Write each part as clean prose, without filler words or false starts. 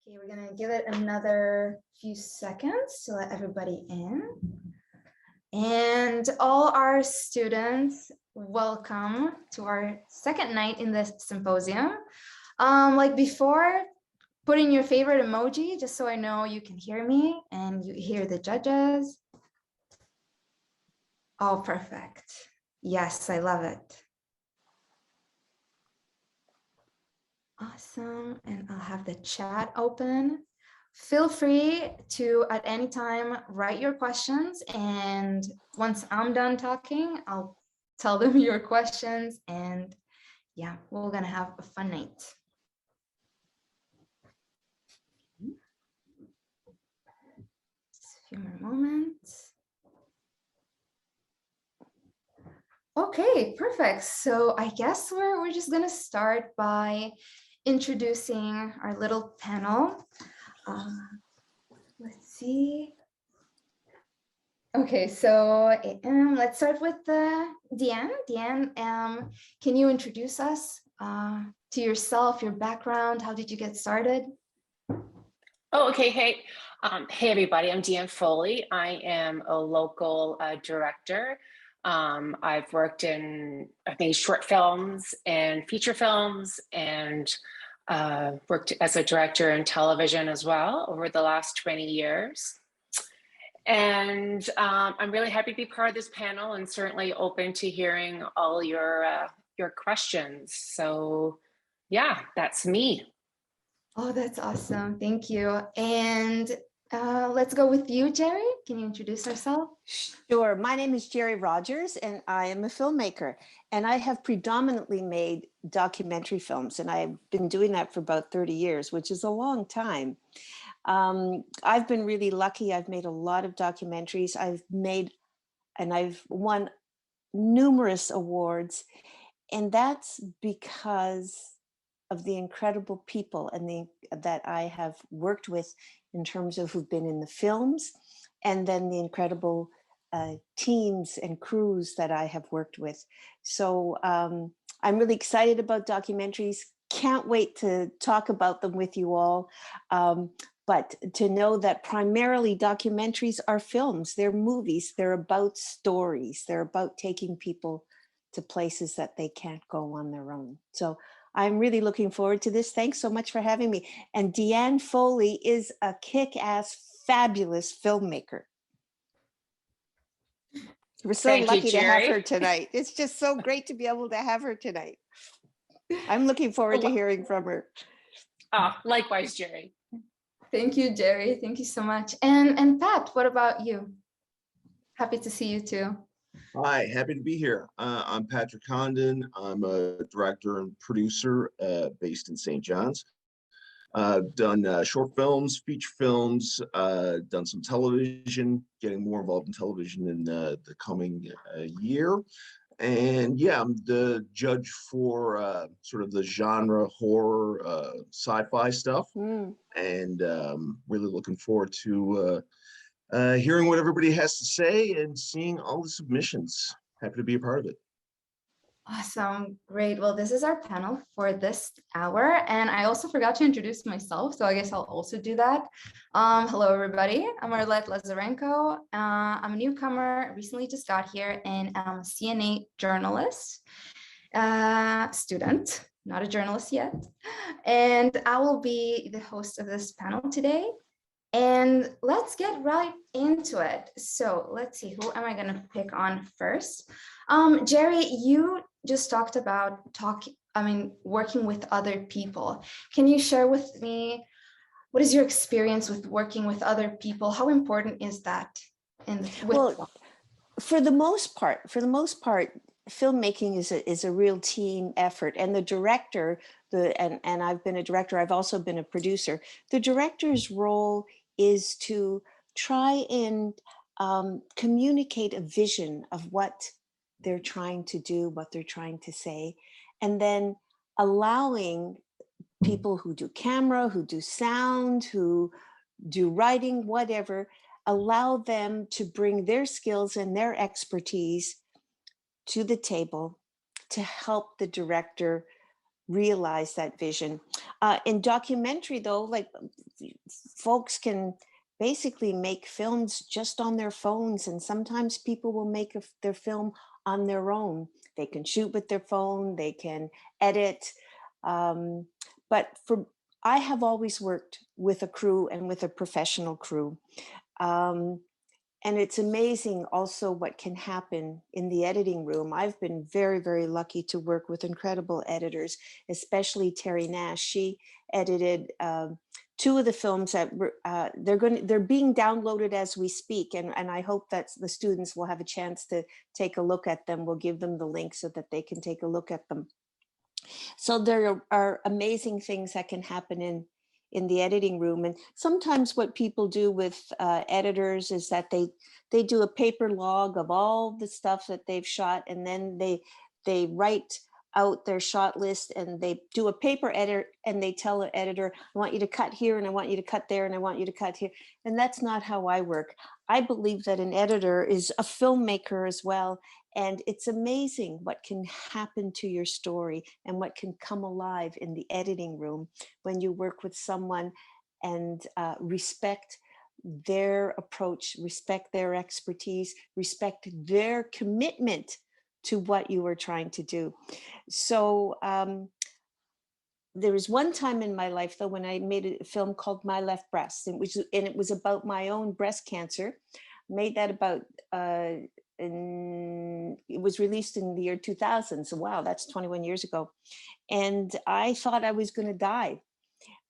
Okay, we're gonna give it another few seconds to let everybody in. And all our students, welcome to our second night in this symposium. Like before, put in your favorite emoji, just so I know you can hear me and you hear the judges. Oh, perfect. Yes, I love it. Awesome, and I'll have the chat open. Feel free to, at any time, write your questions, and once I'm done talking, I'll tell them your questions, and yeah, we're gonna have a fun night. Just a few more moments. Okay, perfect. So I guess we're just gonna start by introducing our little panel. Let's see. Okay, so let's start with Deanne. Deanne, can you introduce us to yourself, your background? How did you get started? Oh, okay. Hey, hey, everybody. I'm Deanne Foley. I am a local director. I've worked in, I think, short films and feature films, and worked as a director in television as well over the last 20 years. And I'm really happy to be part of this panel and certainly open to hearing all your questions. So yeah, that's me. Oh, that's awesome. Thank you. And let's go with you, Jerry. Can you introduce yourself? Sure. My name is Jerry Rogers, and I am a filmmaker. And I have predominantly made documentary films, and I've been doing that for about 30 years, which is a long time. I've been really lucky. I've made a lot of documentaries. I've won numerous awards, and that's because of the incredible people that I have worked with in terms of who've been in the films, and then the incredible teams and crews that I have worked with. So I'm really excited about documentaries. Can't wait to talk about them with you all. But to know that primarily documentaries are films, they're movies, they're about stories, they're about taking people to places that they can't go on their own. So I'm really looking forward to this. Thanks so much for having me. And Deanne Foley is a kick-ass, fabulous filmmaker. We're so lucky to have her tonight. It's just so great to be able to have her tonight. I'm looking forward to hearing from her. Oh, likewise, Jerry. Thank you, Jerry. Thank you so much. And Pat, what about you? Happy to see you too. Hi, happy to be here. I'm Patrick Condon. I'm a director and producer based in St. John's. Done short films, feature films, done some television, getting more involved in television in the coming year. And yeah, I'm the judge for sort of the genre horror, sci-fi stuff. And really looking forward to hearing what everybody has to say and seeing all the submissions. Happy to be a part of it. Awesome. Great. Well, this is our panel for this hour. And I also forgot to introduce myself, so I guess I'll also do that. Hello, everybody. I'm Arlette Lazarenko. I'm a newcomer, recently just got here, and I'm a CNA journalist, student, not a journalist yet. And I will be the host of this panel today. And let's get right into it. So let's see, who am I going to pick on first? Jerry, you just talked about working with other people. Can you share with me, what is your experience with working with other people? How important is that? Well, for the most part, filmmaking is a real team effort, and the director, and I've been a director, I've also been a producer. The director's role is to try and communicate a vision of what they're trying to do, what they're trying to say, and then allowing people who do camera, who do sound, who do writing, whatever, allow them to bring their skills and their expertise to the table to help the director realize that vision. In documentary though, like folks can basically make films just on their phones, and sometimes people will make their film on their own. They can shoot with their phone, they can edit. But I have always worked with a crew and with a professional crew. And it's amazing also what can happen in the editing room. I've been very, very lucky to work with incredible editors, especially Terry Nash. She edited two of the films that they're being downloaded as we speak. And I hope that the students will have a chance to take a look at them. We'll give them the link so that they can take a look at them. So there are amazing things that can happen in the editing room. And sometimes what people do with editors is that they do a paper log of all the stuff that they've shot, and then they write out their shot list, and they do a paper edit, and they tell the editor, I want you to cut here, and I want you to cut there, and I want you to cut here. And that's not how I work. I believe that an editor is a filmmaker as well. And it's amazing what can happen to your story and what can come alive in the editing room when you work with someone and respect their approach, respect their expertise, respect their commitment to what you are trying to do. So there was one time in my life, though, when I made a film called My Left Breast, and it was about my own breast cancer. Made that about, it was released in the year 2000. So wow, that's 21 years ago. And I thought I was going to die.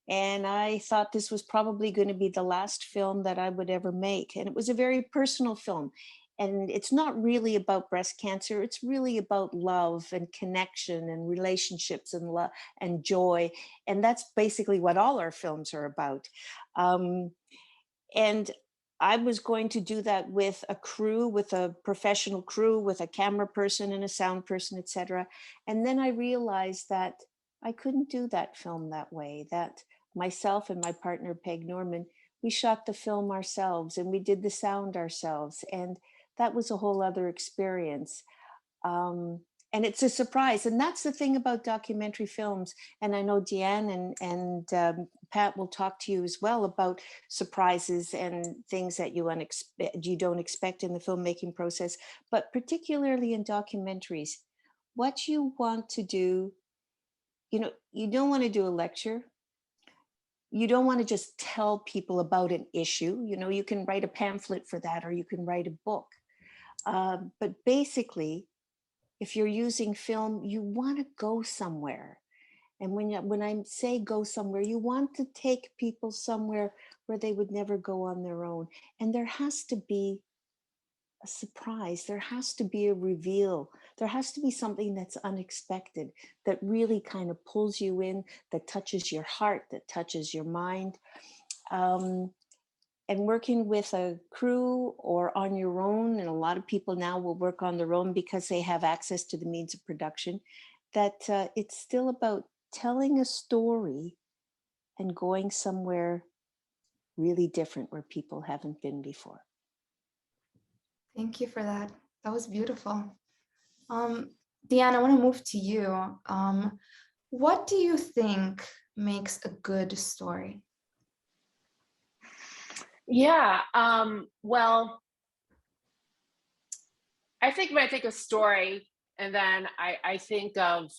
And I thought this was probably going to be the last film that I would ever make. And it was a very personal film. And it's not really about breast cancer. It's really about love and connection and relationships and love and joy. And that's basically what all our films are about. And I was going to do that with a crew, with a professional crew, with a camera person and a sound person, etc. And then I realized that I couldn't do that film that way, that myself and my partner, Peg Norman, we shot the film ourselves and we did the sound ourselves. And that was a whole other experience. And it's a surprise. And that's the thing about documentary films. And I know Deanne and Pat will talk to you as well about surprises and things that you don't expect in the filmmaking process, but particularly in documentaries, what you want to do, you don't want to do a lecture. You don't want to just tell people about an issue. You can write a pamphlet for that, or you can write a book. But basically, if you're using film, you want to go somewhere. And when I say go somewhere, you want to take people somewhere where they would never go on their own. And there has to be a surprise. There has to be a reveal. There has to be something that's unexpected, that really kind of pulls you in, that touches your heart, that touches your mind. And working with a crew or on your own, and a lot of people now will work on their own because they have access to the means of production, that it's still about telling a story and going somewhere really different where people haven't been before. Thank you for that. That was beautiful. Deanne, I want to move to you. What do you think makes a good story? Yeah, well, I think when I think of story, and then I think of,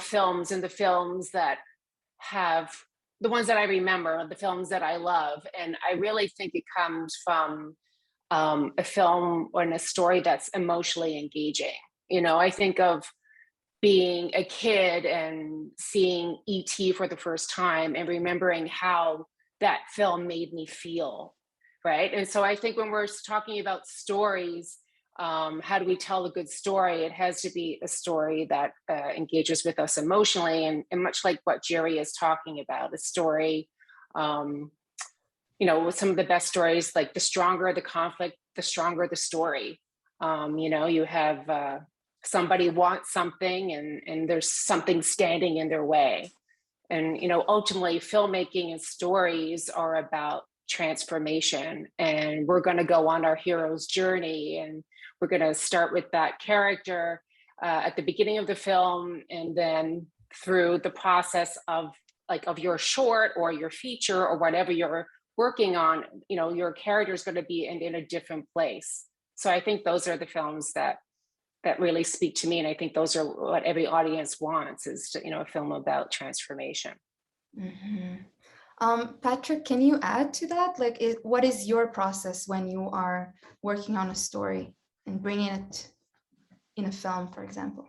films, and the films that have, the ones that I remember, the films that I love. And I really think it comes from a film or a story that's emotionally engaging. I think of being a kid and seeing E.T. for the first time and remembering how that film made me feel, right? And so I think when we're talking about stories, how do we tell a good story? It has to be a story that engages with us emotionally, and much like what Jerry is talking about, a story, with some of the best stories, like the stronger the conflict, the stronger the story. You have somebody wants something and there's something standing in their way. And, ultimately filmmaking and stories are about transformation, and we're going to go on our hero's journey, and we're going to start with that character at the beginning of the film, and then through the process of like of your short or your feature or whatever you're working on, you know, your character is going to be in a different place. So I think those are the films that really speak to me, and I think those are what every audience wants, is to, you know, a film about transformation. Patrick, can you add to that? Like, what is your process when you are working on a story and bringing it in a film, for example?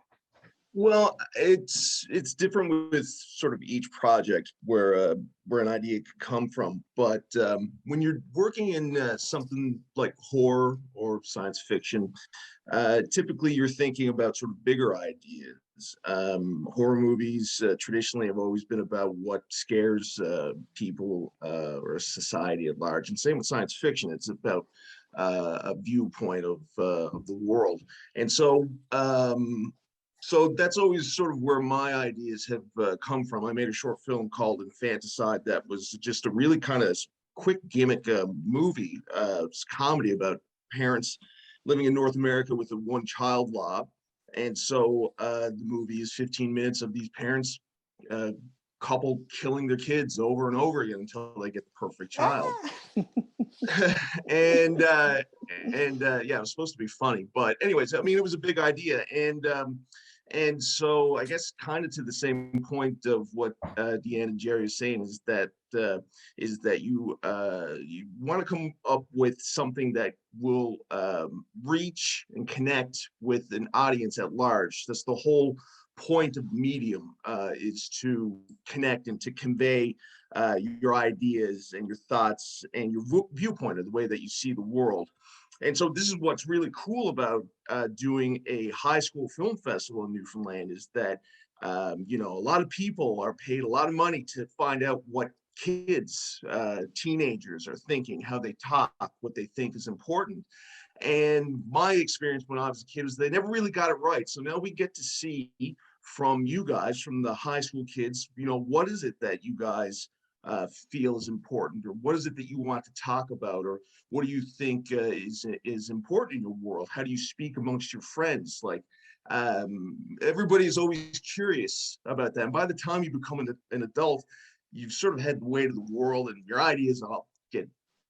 Well, it's different with sort of each project where an idea could come from. But when you're working in something like horror or science fiction, typically you're thinking about sort of bigger ideas. Horror movies traditionally have always been about what scares people or society at large, and same with science fiction. It's about a viewpoint of the world, and so. So that's always sort of where my ideas have come from. I made a short film called Infanticide that was just a really kind of quick gimmick movie. It's a comedy about parents living in North America with a one-child law. And so the movie is 15 minutes of these parents, couple killing their kids over and over again until they get the perfect child. And yeah, it was supposed to be funny. But anyways, I mean, it was a big idea. And so I guess kind of to the same point of what Deanne and Jerry are saying is that you want to come up with something that will reach and connect with an audience at large. That's the whole point of medium, is to connect and to convey your ideas and your thoughts and your viewpoint of the way that you see the world. And so this is what's really cool about doing a high school film festival in Newfoundland, is that, you know, a lot of people are paid a lot of money to find out what kids, teenagers are thinking, how they talk, what they think is important. And my experience when I was a kid was they never really got it right. So now we get to see from you guys, from the high school kids, you know, what is it that you guys feel is important, or what is it that you want to talk about, or what do you think is important in your world? How do you speak amongst your friends? Like, everybody is always curious about that. And by the time you become an adult, you've sort of had the weight of the world, and your ideas all get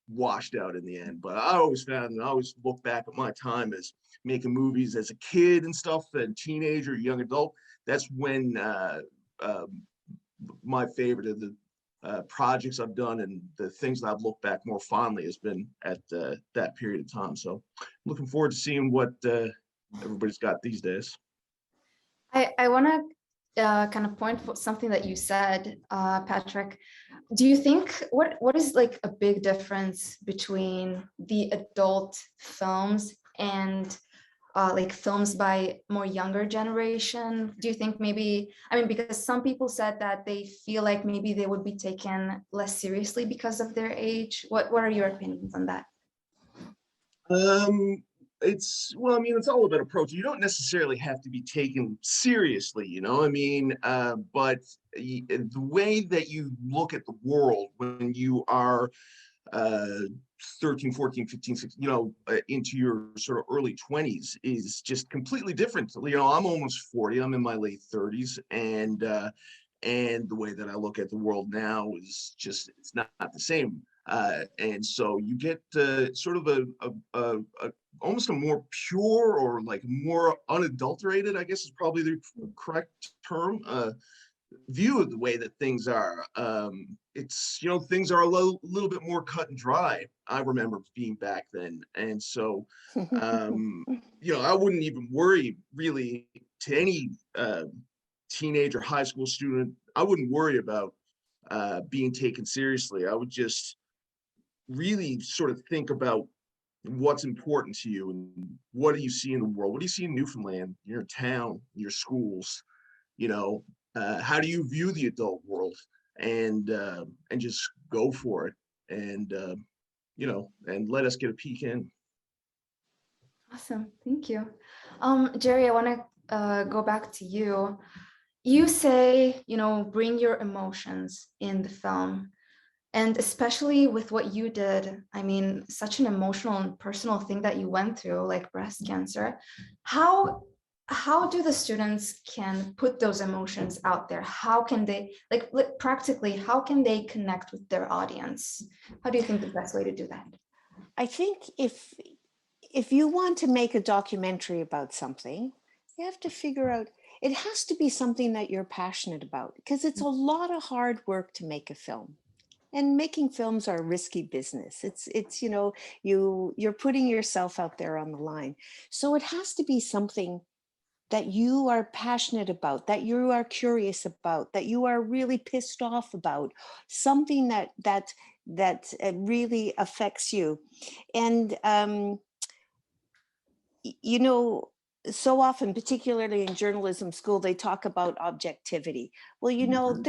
washed out in the end. But I always found, and I always look back at my time as making movies as a kid and stuff, and teenager, young adult. That's when my favorite of the projects I've done and the things that I've looked back more fondly has been at that period of time. So looking forward to seeing what everybody's got these days. I want to kind of point for something that you said, Patrick. Do you think, what is like a big difference between the adult films and like films by more younger generation? Do you think maybe, I mean, because some people said that they feel like maybe they would be taken less seriously because of their age. What are your opinions on that? Well, I mean, it's all about approach. You don't necessarily have to be taken seriously, you know, I mean, but the way that you look at the world when you are 13, 14, 15, 16, you know, into your sort of early 20s is just completely different. You know, I'm almost 40, I'm in my late 30s, and the way that I look at the world now is just, it's not the same. And so you get sort of a almost a more pure, or like more unadulterated, I guess is probably the correct term, view of the way that things are. It's, you know, things are a little bit more cut and dry. I remember being back then. And so, you know, I wouldn't even worry really to any teenager, high school student. I wouldn't worry about being taken seriously. I would just really sort of think about what's important to you and what do you see in the world? What do you see in Newfoundland, your town, your schools? You know, how do you view the adult world? And just go for it, and you know, and let us get a peek in. Awesome, thank you. Jerry, I want to go back to you. You say, you know, bring your emotions in the film. And especially with what you did, I mean, such an emotional and personal thing that you went through, like breast cancer. How how do the students can put those emotions out there? How can they, like practically, how can they connect with their audience? How do you think the best way to do that? I think if you want to make a documentary about something, you have to figure out, it has to be something that you're passionate about, because it's a lot of hard work to make a film. And making films are a risky business. It's you know, you're putting yourself out there on the line. So it has to be something that you are passionate about, that you are curious about, that you are really pissed off about, something that really affects you. And you know, so often, particularly in journalism school, they talk about objectivity. Well, you know,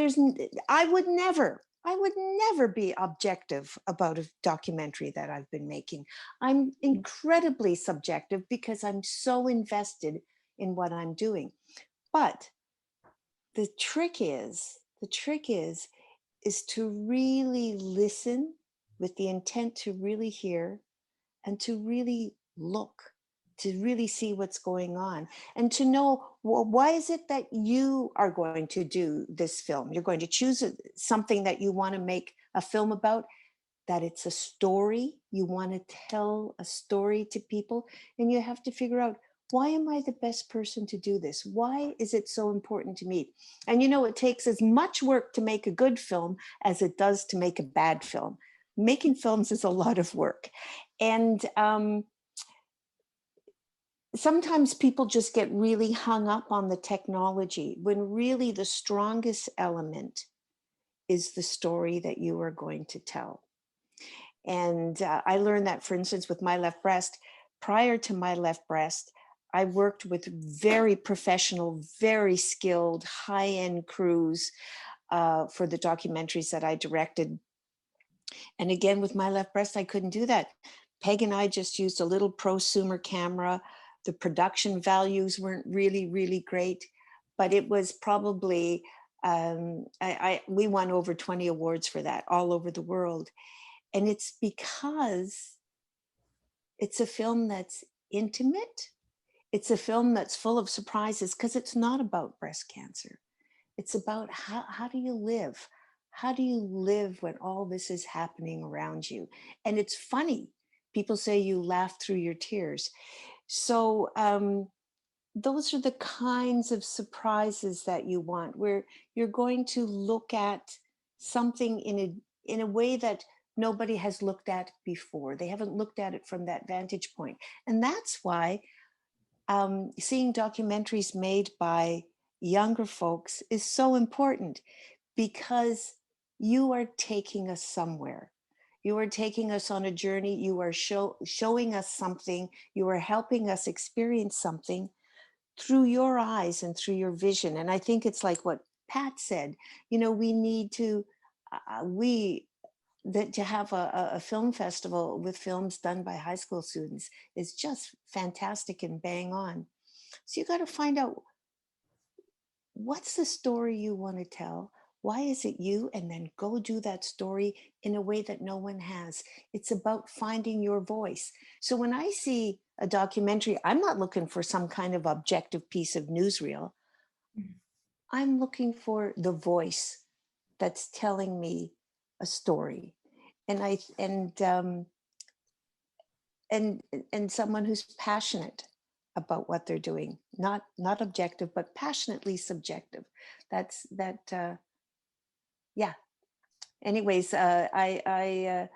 I would never be objective about a documentary that I've been making. I'm incredibly subjective because I'm so invested in what I'm doing. But the trick is to really listen with the intent to really hear and to really look, to really see what's going on, and to know, well, why is it that you are going to do this film? You're going to choose something that you want to make a film about, that it's a story. You want to tell a story to people, and you have to figure out, why am I the best person to do this? Why is it so important to me? And you know, it takes as much work to make a good film as it does to make a bad film. Making films is a lot of work. And sometimes people just get really hung up on the technology, when really the strongest element is the story that you are going to tell. And I learned that, for instance, with My Left Breast. Prior to My Left Breast, I worked with very professional, very skilled, high-end crews for the documentaries that I directed. And again, with My Left Breast, I couldn't do that. Peg and I just used a little prosumer camera. The production values weren't really, really great, but it was probably, we won over 20 awards for that all over the world. And it's because it's a film that's intimate. It's a film that's full of surprises, because it's not about breast cancer. It's about how do you live? How do you live when all this is happening around you? And it's funny. People say you laugh through your tears. So those are the kinds of surprises that you want, where you're going to look at something in a way that nobody has looked at before. They haven't looked at it from that vantage point. And that's why seeing documentaries made by younger folks is so important, because you are taking us somewhere. You are taking us on a journey. You are showing us something. You are helping us experience something through your eyes and through your vision. And I think it's like what Pat said, you know, we need to, to have a film festival with films done by high school students is just fantastic and bang on. So you got to find out, what's the story you want to tell? Why is it you? And then go do that story in a way that no one has. It's about finding your voice. So when I see a documentary, I'm not looking for some kind of objective piece of newsreel. I'm looking for the voice that's telling me a story. And and someone who's passionate about what they're doing, not objective, but passionately subjective. Yeah. Anyways, I'm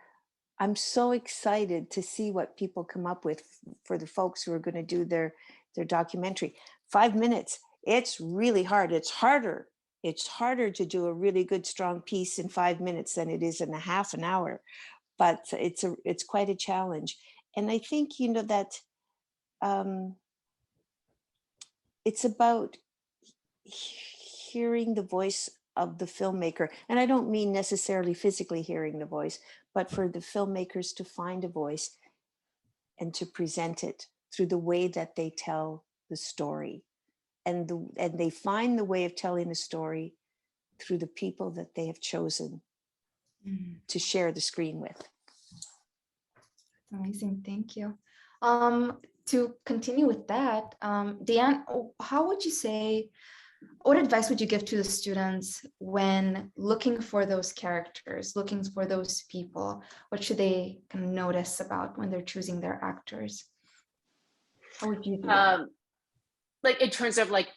so excited to see what people come up with for the folks who are going to do their documentary. 5 minutes. It's really hard. It's harder to do a really good, strong piece in 5 minutes than it is in a half an hour. But it's quite a challenge. And I think, you know, that it's about hearing the voice of the filmmaker. And I don't mean necessarily physically hearing the voice, but for the filmmakers to find a voice and to present it through the way that they tell the story. And they find the way of telling the story through the people that they have chosen to share the screen with. Amazing, thank you. to continue with that, Deanne, how would you say, what advice would you give to the students when looking for those characters, looking for those people? What should they kind of notice about when they're choosing their actors? How would you do that? Like in terms of like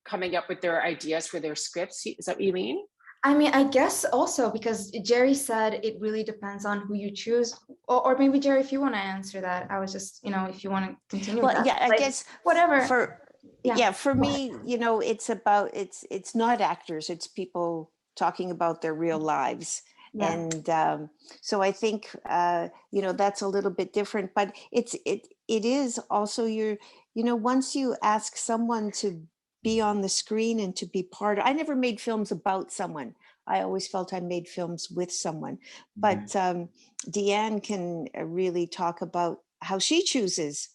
coming up with their ideas for their scripts, is that what you mean? I mean, I guess also because Jerry said it really depends on who you choose, or maybe Jerry, if you want to answer that, I was just, if you want to continue. Well, with that, yeah, I like, guess whatever. for me, it's about, it's not actors, it's people talking about their real lives. Yeah. And so I think, that's a little bit different, but it is also once you ask someone to be on the screen and to be part of, I never made films about someone. I always felt I made films with someone, but Deanne can really talk about how she chooses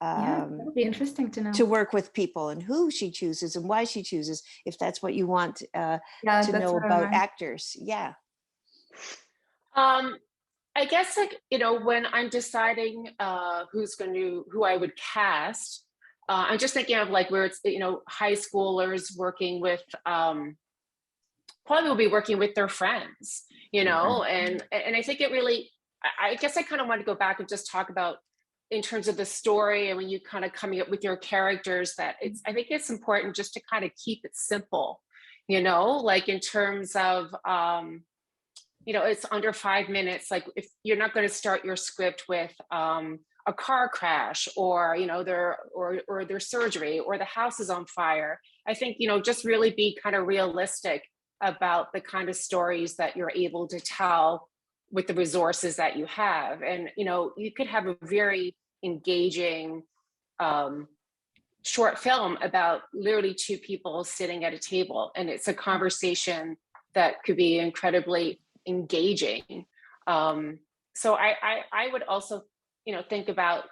That would be interesting to know. to work with people and who she chooses and why she chooses, if that's what you want to know about actors. Yeah. I guess when I'm deciding who I would cast, I'm just thinking of like where it's, high schoolers working with, probably will be working with their friends, and I think it really, I guess I kind of want to go back and just talk about in terms of the story, and when you kind of coming up with your characters, that I think it's important just to kind of keep it simple, like in terms of, it's under 5 minutes. Like if you're not going to start your script with a car crash or, their surgery or the house is on fire. I think, just really be kind of realistic about the kind of stories that you're able to tell with the resources that you have. And, you could have a very engaging short film about literally two people sitting at a table. And it's a conversation that could be incredibly engaging. So I would also, think about,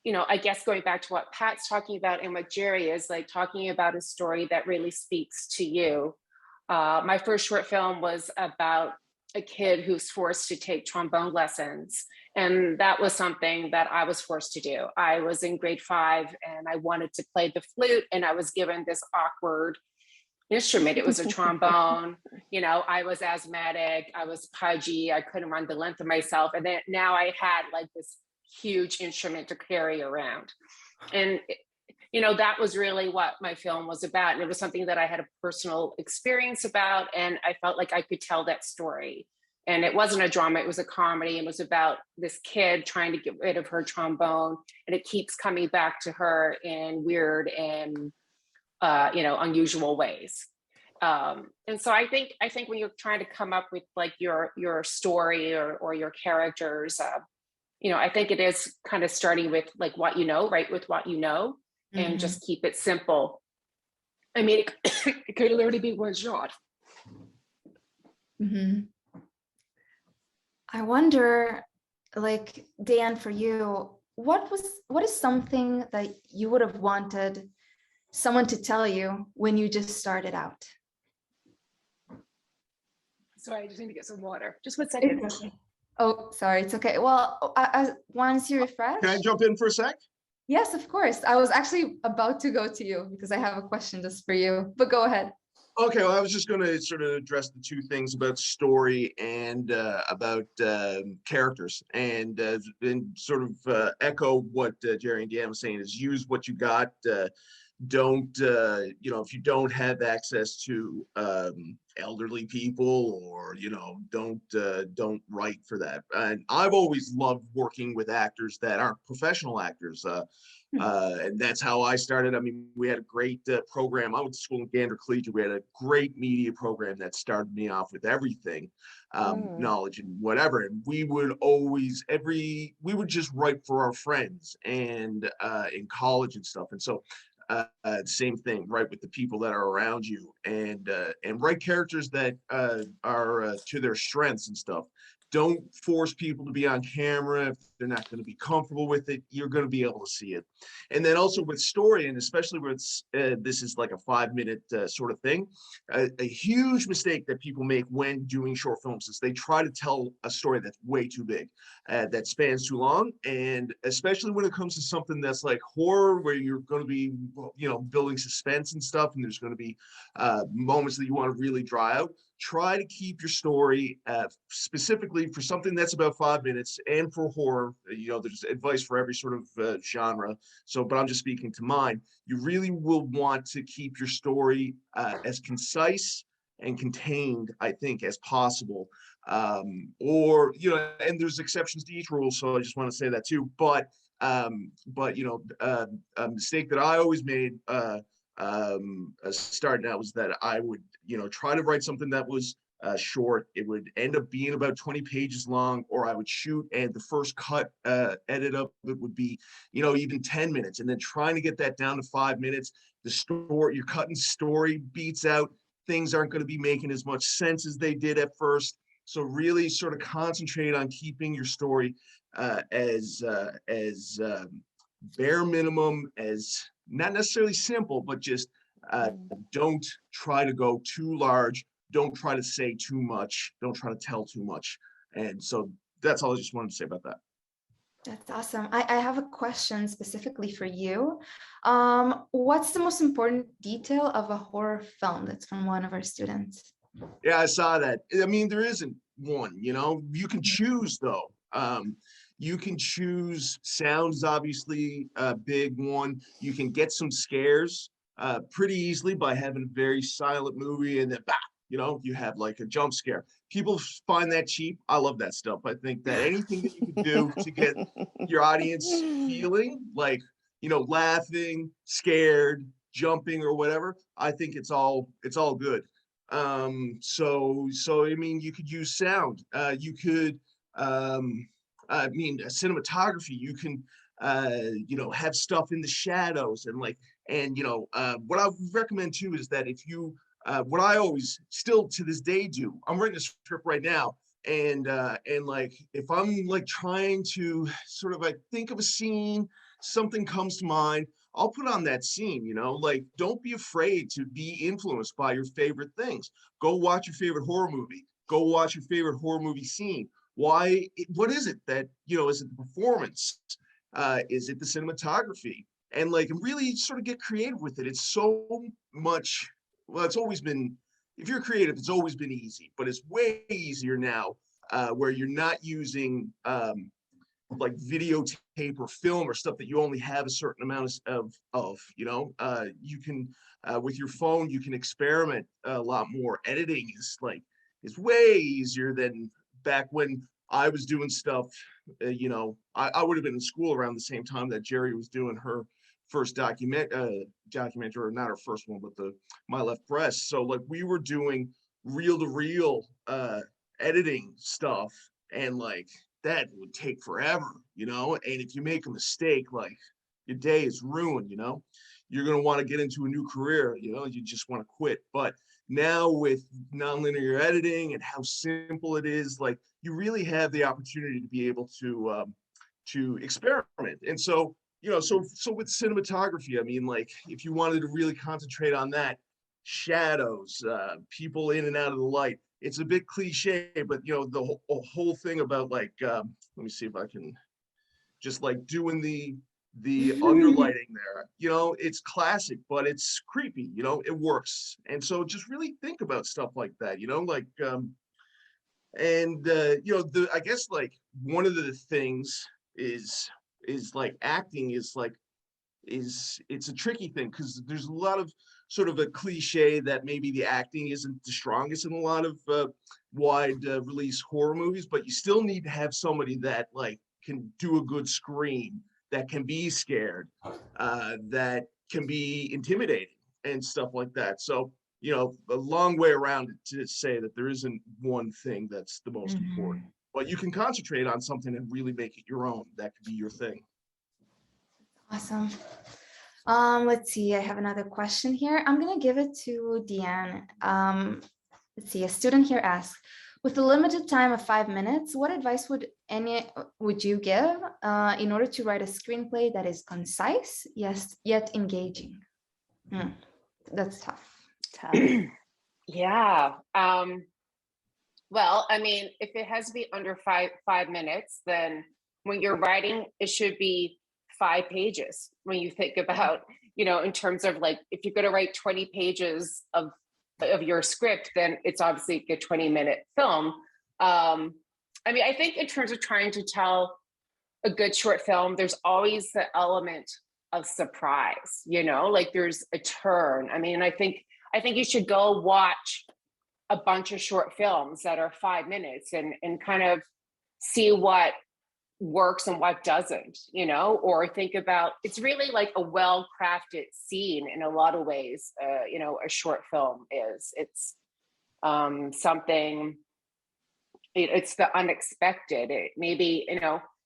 I guess going back to what Pat's talking about and what Jerry is like talking about, a story that really speaks to you. My first short film was about a kid who's forced to take trombone lessons. And that was something that I was forced to do. I was in grade 5 and I wanted to play the flute, and I was given this awkward instrument. It was a trombone. I was asthmatic, I was pudgy, I couldn't run the length of myself. And then now I had like this huge instrument to carry around. And that was really what my film was about. And it was something that I had a personal experience about. And I felt like I could tell that story. And it wasn't a drama, it was a comedy. It was about this kid trying to get rid of her trombone. And it keeps coming back to her in weird and, unusual ways. And so I think when you're trying to come up with like your story or your characters, I think it is kind of starting with like what right with what and just keep it simple. I mean, it could literally be one shot. Mm-hmm. I wonder, like, Dan, for you, what is something that you would have wanted someone to tell you when you just started out? Sorry, I just need to get some water. Just 1 second. Okay. Oh, sorry, it's okay. Well, once you refresh. Can I jump in for a sec? Yes, of course. I was actually about to go to you because I have a question just for you, but go ahead. Okay, well, I was just going to sort of address the two things about story and about characters, and sort of echo what Jerry and Dan was saying, is use what you got. Don't, if you don't have access to elderly people, or, don't write for that. And I've always loved working with actors that aren't professional actors. And that's how I started. I mean, we had a great program. I went to school in Gander Collegiate. We had a great media program that started me off with everything, knowledge and whatever. And we would always, we would just write for our friends and in college and stuff. And so same thing, right, with the people that are around you, and write characters that are to their strengths and stuff. Don't force people to be on camera if they're not going to be comfortable with it, you're going to be able to see it. And then also with story, and especially where it's this is like a 5-minute sort of thing, a huge mistake that people make when doing short films is they try to tell a story that's way too big, that spans too long. And especially when it comes to something that's like horror, where you're going to be, you know, building suspense and stuff, and there's going to be moments that you want to really draw out. Try to keep your story specifically for something that's about 5 minutes, and for horror, you know, there's advice for every sort of genre. So, but I'm just speaking to mine. You really will want to keep your story as concise and contained, I think, as possible. Or, you know, and there's exceptions to each rule. So I just want to say that too. But you know, a mistake that I always made starting out was that I would, you know, try to write something that was short. It would end up being about 20 pages long, or I would shoot and the first cut edit of it would be, you know, even 10 minutes, and then trying to get that down to 5 minutes. The story, you're cutting story beats out, things aren't going to be making as much sense as they did at first. So really sort of concentrate on keeping your story as bare minimum, as not necessarily simple, but just don't try to go too large. Don't try to say too much. Don't try to tell too much. And so that's all I just wanted to say about that. That's awesome. I have a question specifically for you. What's the most important detail of a horror film? That's from one of our students. Yeah, I saw that. I mean, there isn't one, you know, you can choose though. You can choose. Sound is obviously a big one. You can get some scares pretty easily by having a very silent movie, and then bah, you know, you have like a jump scare. People find that cheap. I love that stuff. I think that anything that you can do to get your audience feeling like, you know, laughing, scared, jumping, or whatever, I think it's all good. So I mean, you could use sound. You could I mean, cinematography. You can you know, have stuff in the shadows, and like, and you know, what I recommend too is that if you what I always still to this day do, I'm writing a script right now, and like if I'm like trying to sort of like think of a scene, something comes to mind, I'll put on that scene, you know, like don't be afraid to be influenced by your favorite things. Go watch your favorite horror movie. Go watch your favorite horror movie scene. Why, what is it that, you know, is it the performance? Is it the cinematography? And like really sort of get creative with it. It's so much, well, it's always been, if you're creative, it's always been easy, but it's way easier now where you're not using like videotape or film or stuff that you only have a certain amount of, you know, you can, with your phone, you can experiment a lot more. Editing is way easier than back when I was doing stuff. You know, I would have been in school around the same time that Jerry was doing her first documentary, or not her first one, but the My Left Breast. So like we were doing reel to reel editing stuff, and like that would take forever, you know, and if you make a mistake, like your day is ruined, you know, you're going to want to get into a new career, you know, you just want to quit. But now with nonlinear editing and how simple it is, like you really have the opportunity to be able to experiment. And so, you know, so with cinematography, I mean, like if you wanted to really concentrate on that, shadows, people in and out of the light, it's a bit cliche, but you know, the whole thing about like, let me see if I can just like doing the underlighting there, you know, it's classic, but it's creepy, you know, it works. And so just really think about stuff like that, you know, like, you know, I guess like one of the things is like acting is like, it's a tricky thing because there's a lot of sort of a cliche that maybe the acting isn't the strongest in a lot of wide release horror movies, but you still need to have somebody that like can do a good scream, that can be scared, that can be intimidating and stuff like that. So, you know, a long way around it to say that there isn't one thing that's the most important, but you can concentrate on something and really make it your own. That could be your thing. Awesome. Let's see, I have another question here. I'm gonna give it to Deanne. Let's see, a student here asks, With a limited time of 5 minutes, what advice would you give in order to write a screenplay that is concise, yes, yet engaging? That's tough. Yeah. Well, I mean, if it has to be under five minutes, then when you're writing, it should be 5 pages. When you think about, in terms of like, if you're going to write 20 pages of your script, then it's obviously a 20-minute film. I mean, I think in terms of trying to tell a good short film, there's always the element of surprise, like there's a turn. I mean, I think you should go watch a bunch of short films that are 5 minutes and kind of see what works and what doesn't, or think about, it's really like a well-crafted scene in a lot of ways. A short film is, it's something, it's the unexpected. It maybe,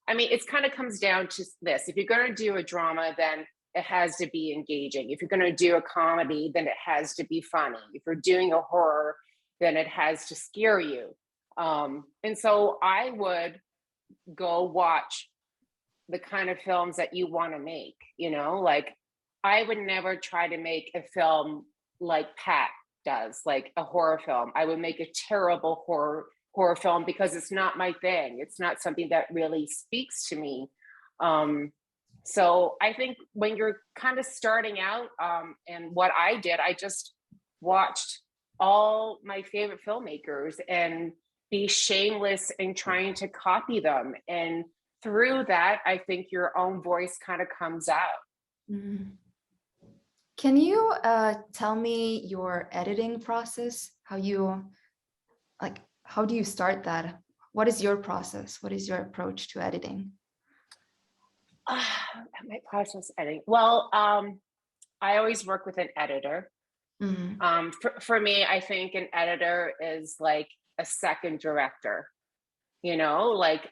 I mean, it's kind of comes down to this. If you're going to do a drama, then it has to be engaging. If you're going to do a comedy, then it has to be funny. If you're doing a horror, then it has to scare you. And so I would go watch the kind of films that you want to make, like I would never try to make a film like Pat does, like a horror film. I would make a terrible horror film because it's not my thing. It's not something that really speaks to me. So I think when you're kind of starting out, and what I did, I just watched all my favorite filmmakers and be shameless in trying to copy them. And through that, I think your own voice kind of comes out. Can you tell me your editing process? How do you start that? What is your process? What is your approach to editing? My process editing. Well, I always work with an editor. For me, I think an editor is like a second director, like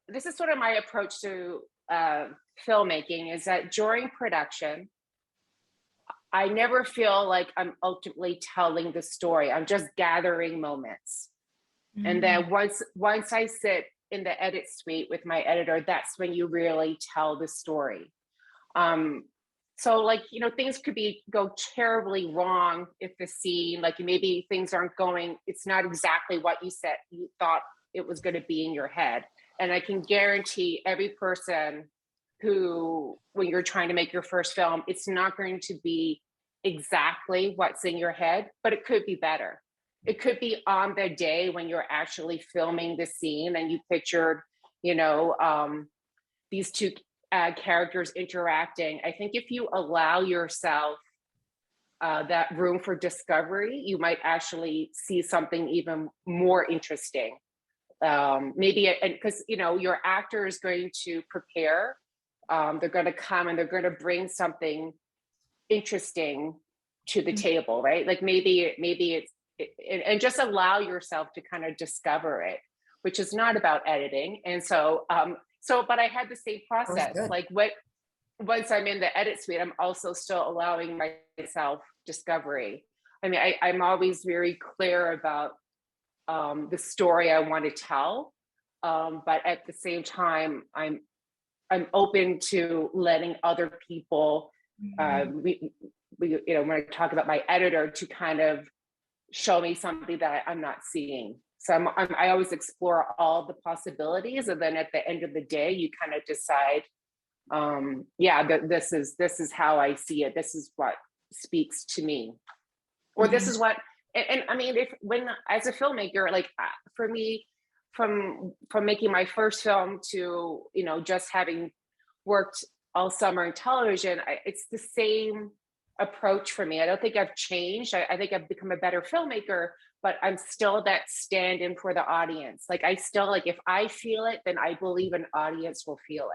this is sort of my approach to filmmaking, is that during production, I never feel like I'm ultimately telling the story. I'm just gathering moments. And then once I sit in the edit suite with my editor, that's when you really tell the story. So like, things could go terribly wrong if the scene, like maybe things aren't going, it's not exactly what you thought it was going to be in your head. And I can guarantee every person who, when you're trying to make your first film, it's not going to be exactly what's in your head, but it could be better. It could be on the day when you're actually filming the scene and you pictured, these two characters interacting. I think if you allow yourself that room for discovery, you might actually see something even more interesting. Maybe because your actor is going to prepare, they're going to come and they're going to bring something interesting to the table, right? Like maybe it's and just allow yourself to kind of discover it, which is not about editing. And so but I had the same process. Like once I'm in the edit suite, I'm also still allowing myself discovery. I mean, I'm always very clear about the story I want to tell, but at the same time, I'm open to letting other people. When I talk about my editor, to kind of show me something that I'm not seeing. So I always explore all the possibilities, and then at the end of the day, you kind of decide, this is how I see it. This is what speaks to me, or this is what. And I mean, when as a filmmaker, like for me, from making my first film to just having worked all summer in television, it's the same approach for me. I don't think I've changed. I think I've become a better filmmaker, but I'm still that stand-in for the audience. Like I still, like, if I feel it, then I believe an audience will feel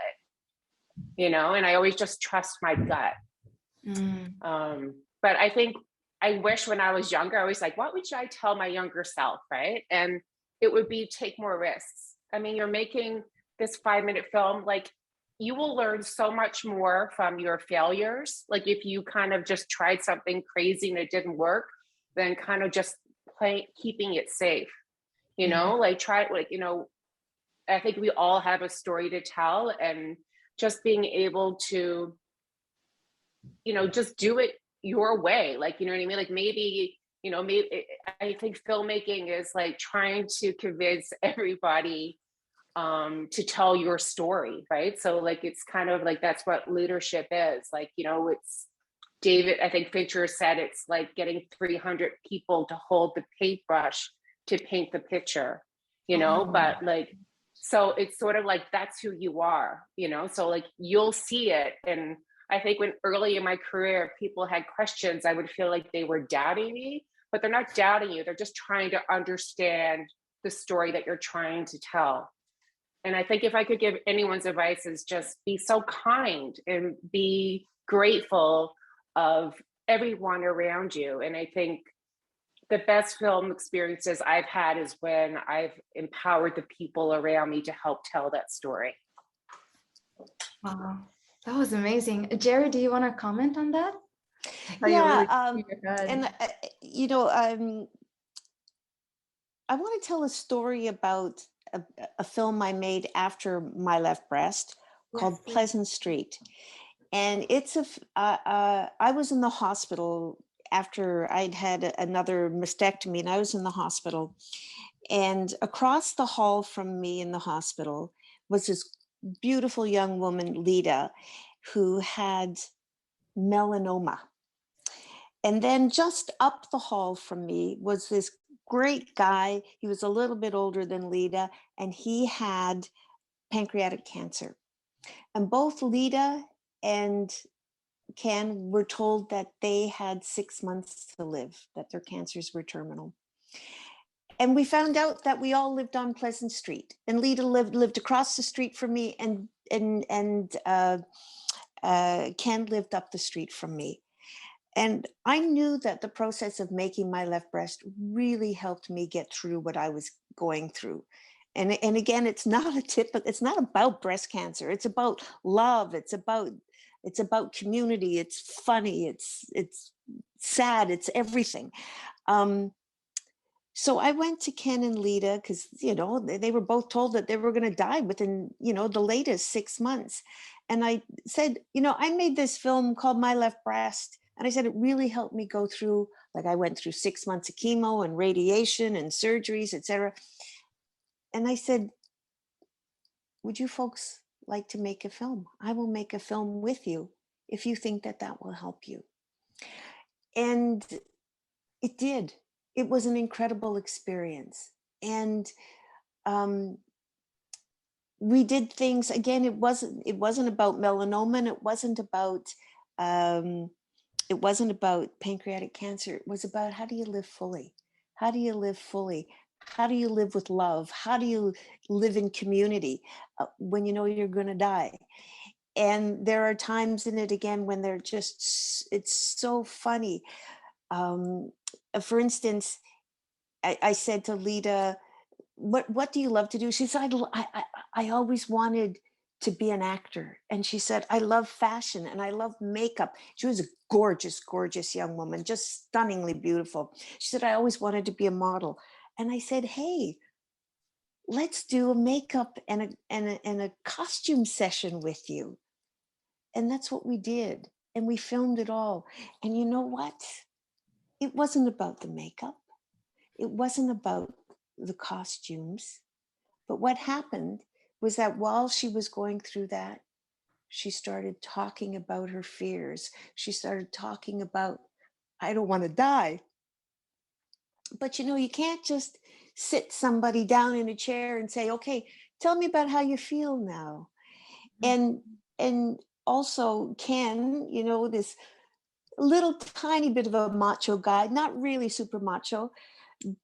it, and I always just trust my gut. But I think I wish when I was younger, I was like, what would I tell my younger self, right? And it would be take more risks. I mean, you're making this 5-minute film, like you will learn so much more from your failures. Like if you kind of just tried something crazy and it didn't work, than kind of just keeping it safe, you know, like I think we all have a story to tell, and just being able to, just do it your way. Like, you know what I mean? Like maybe, I think filmmaking is like trying to convince everybody to tell your story, right? So like, it's kind of like, that's what leadership is. Like, it's David, I think Fincher said, it's like getting 300 people to hold the paintbrush to paint the picture, but like, so it's sort of like, that's who you are, so like, you'll see it. And I think when early in my career, people had questions, I would feel like they were doubting me, but they're not doubting you. They're just trying to understand the story that you're trying to tell. And I think if I could give anyone's advice, is just be so kind and be grateful of everyone around you. And I think the best film experiences I've had is when I've empowered the people around me to help tell that story. Wow, that was amazing. Jerry, do you want to comment on that? Yeah, and I want to tell a story about a film I made after my left breast called Pleasant Street. And it's I was in the hospital after I'd had another mastectomy, and I was in the hospital. And across the hall from me in the hospital was this beautiful young woman, Lita, who had melanoma. And then just up the hall from me was this great guy. He was a little bit older than Lita, and he had pancreatic cancer. And both Lita and Ken were told that they had 6 months to live, that their cancers were terminal. And we found out that we all lived on Pleasant Street, and Lita lived across the street from me, and Ken lived up the street from me. And I knew that the process of making my left breast really helped me get through what I was going through. And again, it's not about breast cancer. It's about love. It's about community. It's funny. It's sad. It's everything. So I went to Ken and Lita because, they were both told that they were going to die within, the latest 6 months. And I said, I made this film called My Left Breast. And I said, it really helped me go through, like I went through 6 months of chemo and radiation and surgeries, etc. And I said, would you folks like to make a film? I will make a film with you if you think that that will help you. And it did. It was an incredible experience. And we did things, again, it wasn't about melanoma, and it wasn't about pancreatic cancer. It was about, how do you live fully? How do you live fully? How do you live with love? How do you live in community when you know you're going to die? And there are times in it, again, when it's so funny. For instance, I said to Lita, what do you love to do? She said, I always wanted to be an actor. And she said, I love fashion and I love makeup. She was a gorgeous, gorgeous young woman, just stunningly beautiful. She said, I always wanted to be a model. And I said, hey, let's do a makeup and a costume session with you. And that's what we did. And we filmed it all. And you know what? It wasn't about the makeup. It wasn't about the costumes. But what happened was that while she was going through that, she started talking about her fears. She started talking about, I don't want to die. But you can't just sit somebody down in a chair and say, okay, tell me about how you feel now. And also Ken, this little tiny bit of a macho guy, not really super macho,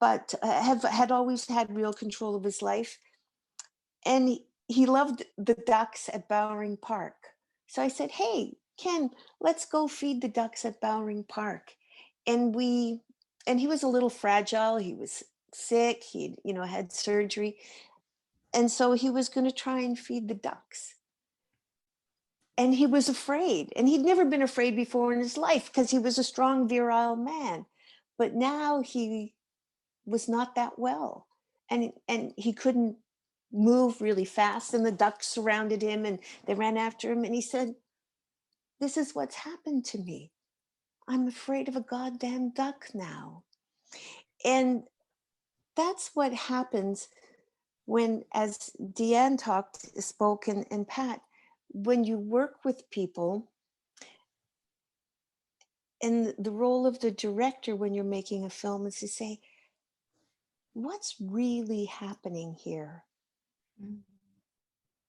but had always had real control of his life. And he loved the ducks at Bowring Park. So I said, hey, Ken, let's go feed the ducks at Bowring Park. And he was a little fragile. He was sick. He'd, had surgery. And so he was going to try and feed the ducks. And he was afraid. And he'd never been afraid before in his life because he was a strong, virile man. but now he was not that well, and he couldn't move really fast, and the ducks surrounded him and they ran after him, and he said, "This is what's happened to me. I'm afraid of a goddamn duck now." And that's what happens when, as Deanne spoke, and Pat, when you work with people, and the role of the director when you're making a film is to say, what's really happening here?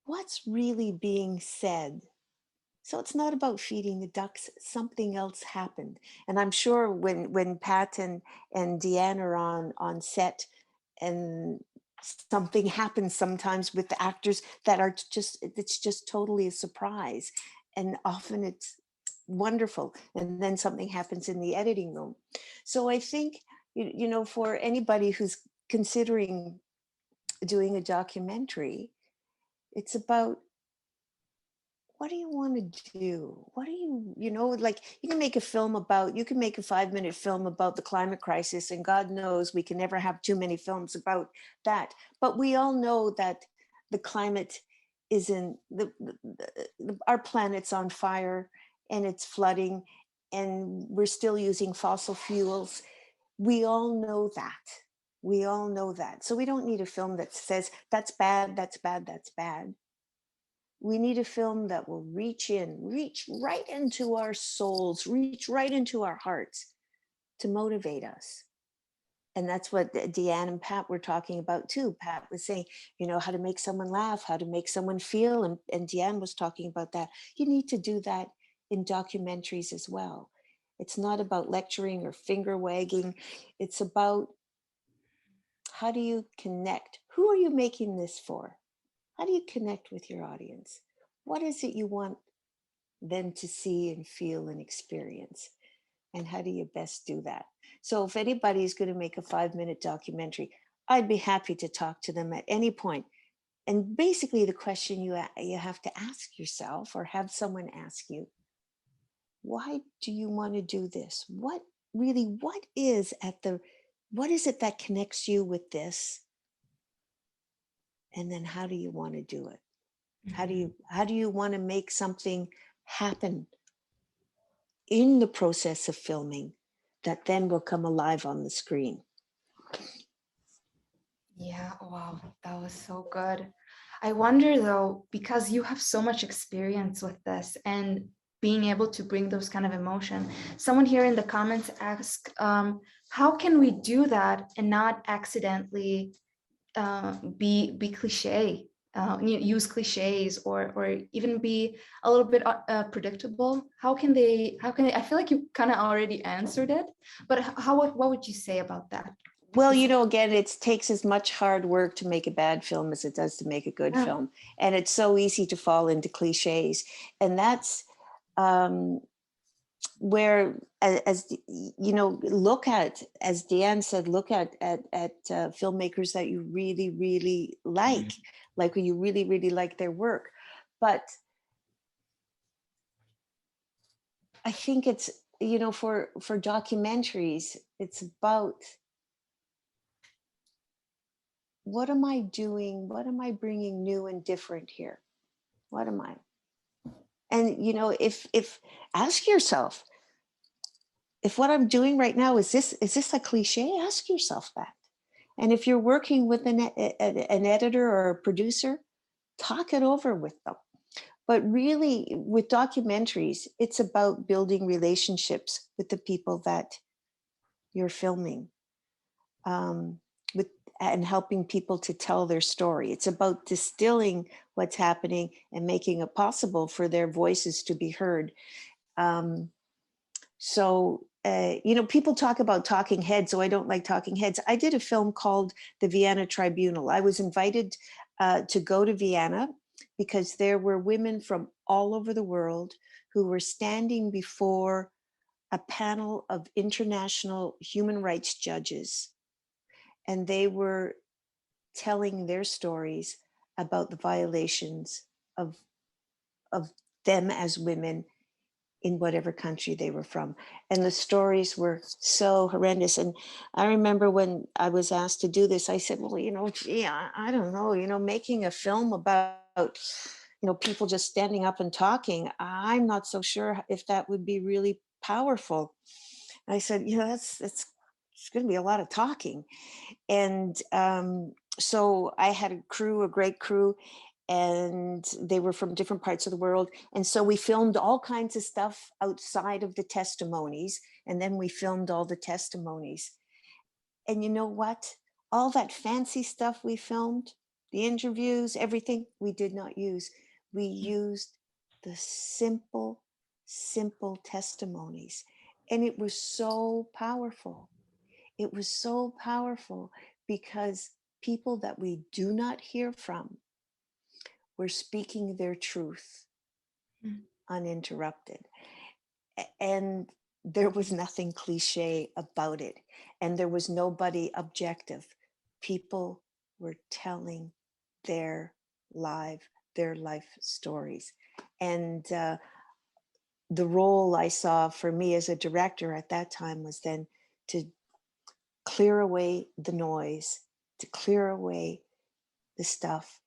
What's really being said? So it's not about feeding the ducks, something else happened. And I'm sure when Pat and Deanne are on set, and something happens sometimes with the actors that are it's just totally a surprise. And often it's wonderful. And then something happens in the editing room. So I think, you know, for anybody who's considering doing a documentary, it's about, what do you want to do? What do you know, like you can make a 5-minute film about the climate crisis, and God knows we can never have too many films about that. But we all know that the climate is our planet's on fire, and it's flooding, and we're still using fossil fuels. We all know that. We all know that. So we don't need a film that says that's bad, that's bad, that's bad. We need a film that will reach right into our souls, reach right into our hearts to motivate us. And that's what Deanne and Pat were talking about too. Pat was saying, you know, how to make someone laugh, how to make someone feel. And Deanne was talking about that. You need to do that in documentaries as well. It's not about lecturing or finger wagging. It's about, how do you connect? Who are you making this for? How do you connect with your audience? What is it you want them to see and feel and experience? And how do you best do that? So if anybody's going to make a 5-minute documentary, I'd be happy to talk to them at any point. And basically the question you have to ask yourself, or have someone ask you, why do you want to do this? What is it that connects you with this? And then how do you want to do it? How do you want to make something happen in the process of filming that then will come alive on the screen? Yeah, wow, that was so good. I wonder though, because you have so much experience with this and being able to bring those kind of emotion, someone here in the comments asked, how can we do that and not accidentally be cliche, use cliches, or even be a little bit predictable? How can they, I feel like you kind of already answered it, but what would you say about that? Well, you know, again, it takes as much hard work to make a bad film as it does to make a good film. And it's so easy to fall into cliches. And that's where, as you know, look at, as Deanne said, look at filmmakers that you really, really like when you really, really like their work. But I think it's, you know, for documentaries, it's about, what am I doing? What am I bringing new and different here? What am I? And, you know, if ask yourself, if what I'm doing right now, is this a cliche? Ask yourself that. And if you're working with an editor or a producer, talk it over with them. But really, with documentaries, it's about building relationships with the people that you're filming. And helping people to tell their story. It's about distilling what's happening and making it possible for their voices to be heard. So, you know, people talk about talking heads, so I don't like talking heads. I did a film called The Vienna Tribunal. I was invited to go to Vienna because there were women from all over the world who were standing before a panel of international human rights judges. And they were telling their stories about the violations of them as women in whatever country they were from. And the stories were so horrendous. And I remember when I was asked to do this, I said, well, gee, I don't know, making a film about, people just standing up and talking, I'm not so sure if that would be really powerful. And I said, it's going to be a lot of talking. And so I had a great crew, and they were from different parts of the world. And so we filmed all kinds of stuff outside of the testimonies, and then we filmed all the testimonies. And you know what? All that fancy stuff we filmed, the interviews, everything, we did not use. We used the simple testimonies. And it was so powerful. It was so powerful because people that we do not hear from were speaking their truth uninterrupted. And there was nothing cliche about it. And there was nobody objective. People were telling their life stories. And the role I saw for me as a director at that time was then to clear away the noise, to clear away the stuff,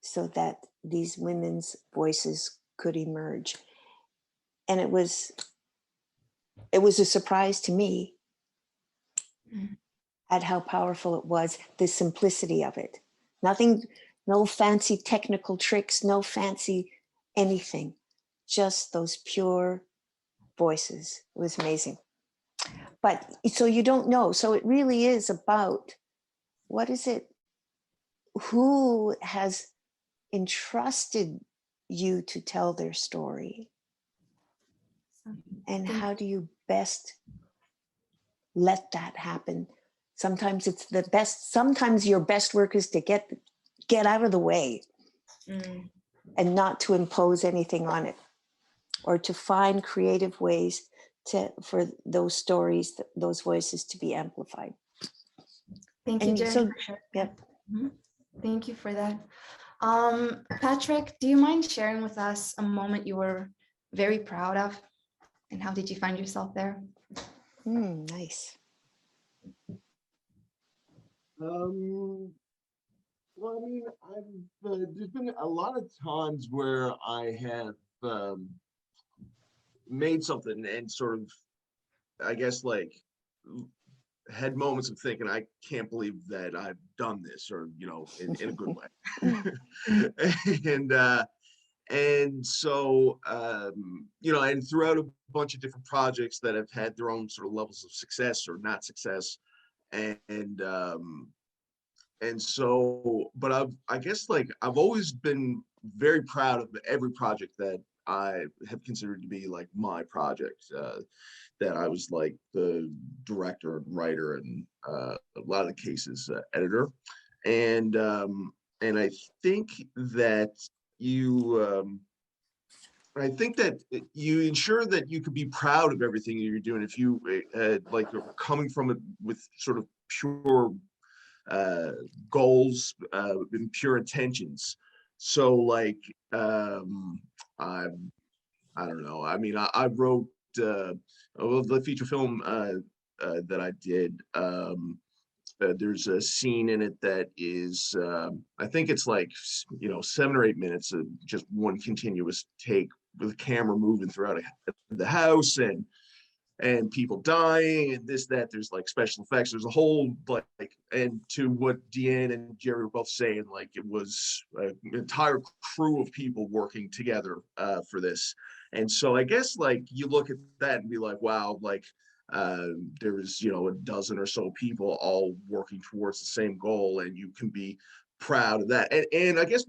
so that these women's voices could emerge. And it was a surprise to me at how powerful it was, the simplicity of it. Nothing, no fancy technical tricks, no fancy anything, just those pure voices. It was amazing. But so you don't know. So it really is about, what is it? Who has entrusted you to tell their story? And how do you best let that happen? Sometimes it's the best, sometimes your best work is to get out of the way and not to impose anything on it, or to find creative ways for those stories, those voices to be amplified. Thank you, Jen. So, yep. Thank you for that. Patrick, do you mind sharing with us a moment you were very proud of, and how did you find yourself there? Nice. Well, I mean, there's been a lot of times where I have made something and sort of, I guess, like, had moments of thinking, I can't believe that I've done this, or, in a good way. And so, and throughout a bunch of different projects that have had their own sort of levels of success or not success. And so, but I guess, like, I've always been very proud of every project that I have considered to be like my project, that I was like the director and writer, and a lot of the cases editor. And I think that I think that you ensure that you could be proud of everything you're doing if you like, you're coming from it with sort of pure goals and pure intentions. So, like, I don't know. I mean, I wrote the feature film that I did. There's a scene in it that is, I think it's like, 7 or 8 minutes of just one continuous take with the camera moving throughout the house, and people dying and this, that. There's like special effects. There's a whole, like, and to what Deanne and Jerry were both saying, like, it was an entire crew of people working together for this. And so I guess, like, you look at that and be like, wow, like, there was, a dozen or so people all working towards the same goal, and you can be proud of that. And I guess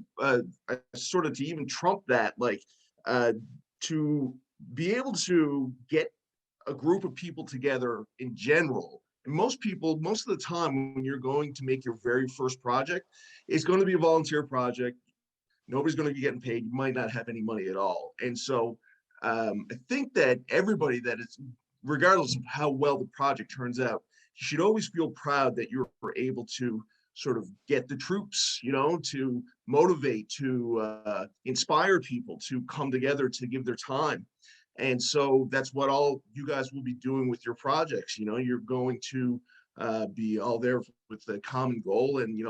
sort of to even trump that, like, to be able to get a group of people together in general. And most people, most of the time, when you're going to make your very first project, it's going to be a volunteer project. Nobody's going to be getting paid. You might not have any money at all. And so I think that everybody that is, regardless of how well the project turns out, you should always feel proud that you're able to sort of get the troops, to motivate, to inspire people to come together, to give their time. And so that's what all you guys will be doing with your projects. You're going to be all there with a common goal. And,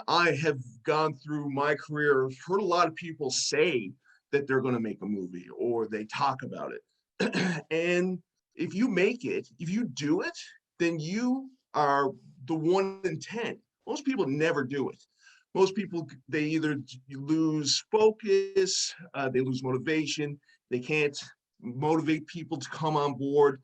I have gone through my career, heard a lot of people say that they're going to make a movie or they talk about it. And if you make it, if you do it, then you are the 1 in 10. Most people never do it. Most people, they either lose focus, they lose motivation, they can't motivate people to come on board.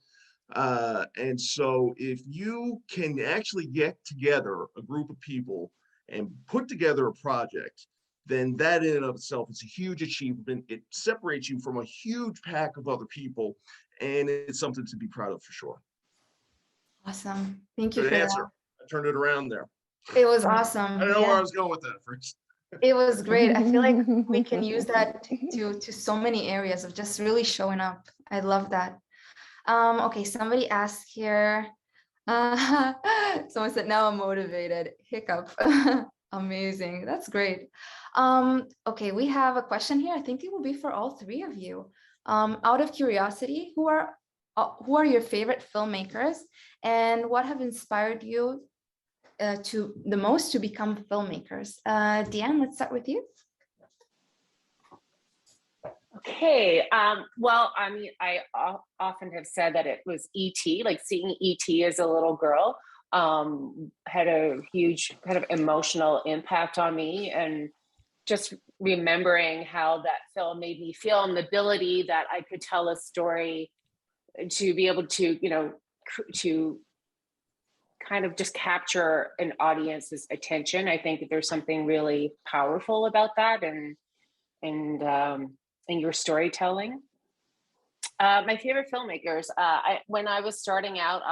And so if you can actually get together a group of people and put together a project, then that in and of itself is a huge achievement. It separates you from a huge pack of other people, and it's something to be proud of for sure. Awesome. Thank you Good for answer. that. I turned it around there. It was awesome. I don't know where I was going with that at first. It was great. I feel like we can use that to so many areas of just really showing up. I love that. Okay, somebody asked here. Someone said, now I'm motivated. Hiccup. Amazing. That's great. Okay, we have a question here. I think it will be for all three of you. Out of curiosity, who are your favorite filmmakers and what have inspired you to the most to become filmmakers? Deanne, let's start with you. Okay. Well, I mean, I often have said that it was E.T., like seeing E.T. as a little girl had a huge kind of emotional impact on me, and just remembering how that film made me feel and the ability that I could tell a story to be able to, to kind of just capture an audience's attention. I think that there's something really powerful about that, and your storytelling. My favorite filmmakers. When I was starting out,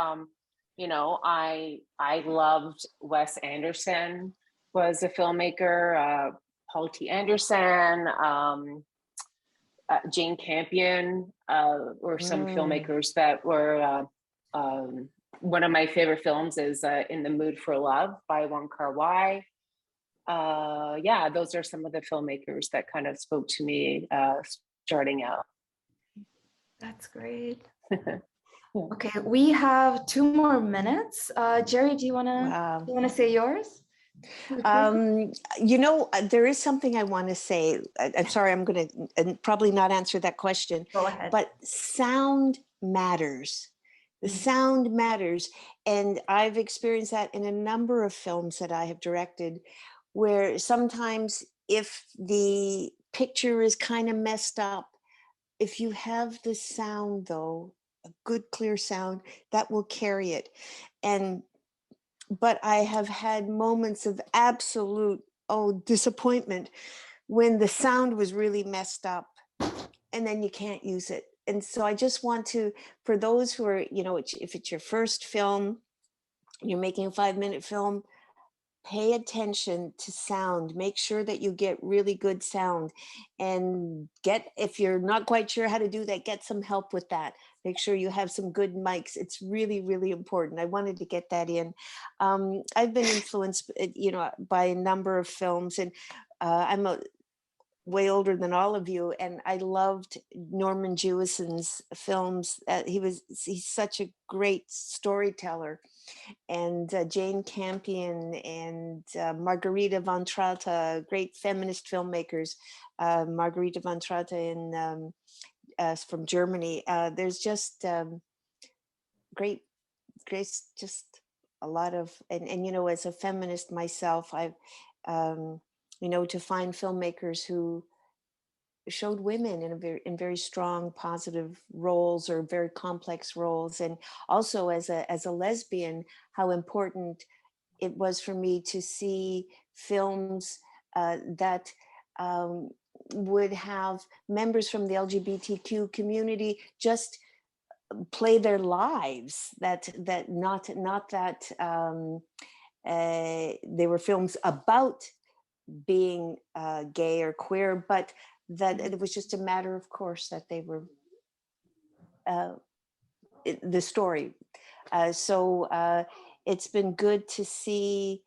I loved Wes Anderson. Was a filmmaker. Paul T. Anderson, Jane Campion were some filmmakers that were. One of my favorite films is In the Mood for Love by Wong Kar-wai. Yeah, those are some of the filmmakers that kind of spoke to me starting out. That's great. Okay, we have 2 more minutes. Jerry, do you wanna say yours? There is something I want to say. I'm sorry, I'm going to probably not answer that question. Go ahead. But sound matters. The sound matters. And I've experienced that in a number of films that I have directed, where sometimes if the picture is kind of messed up, if you have the sound, though, a good, clear sound, that will carry it. But I have had moments of absolute, disappointment when the sound was really messed up and then you can't use it. And so I just want to, for those who are, if it's your first film, you're making a 5-minute film, pay attention to sound. Make sure that you get really good sound, and if you're not quite sure how to do that, get some help with that. Make sure you have some good mics. It's really, really important. I wanted to get that in. I've been influenced, by a number of films, and I'm way older than all of you, and I loved Norman Jewison's films. He's such a great storyteller. And Jane Campion and Margarita von Tratta, great feminist filmmakers. Margarita von Tratta from Germany. There's just great, just a lot of, and as a feminist myself, I've, to find filmmakers who showed women in very strong, positive roles or very complex roles. And also as a lesbian, how important it was for me to see films that would have members from the LGBTQ community just play their lives, that they were films about being gay or queer, but that it was just a matter of course that they were the story. So it's been good to see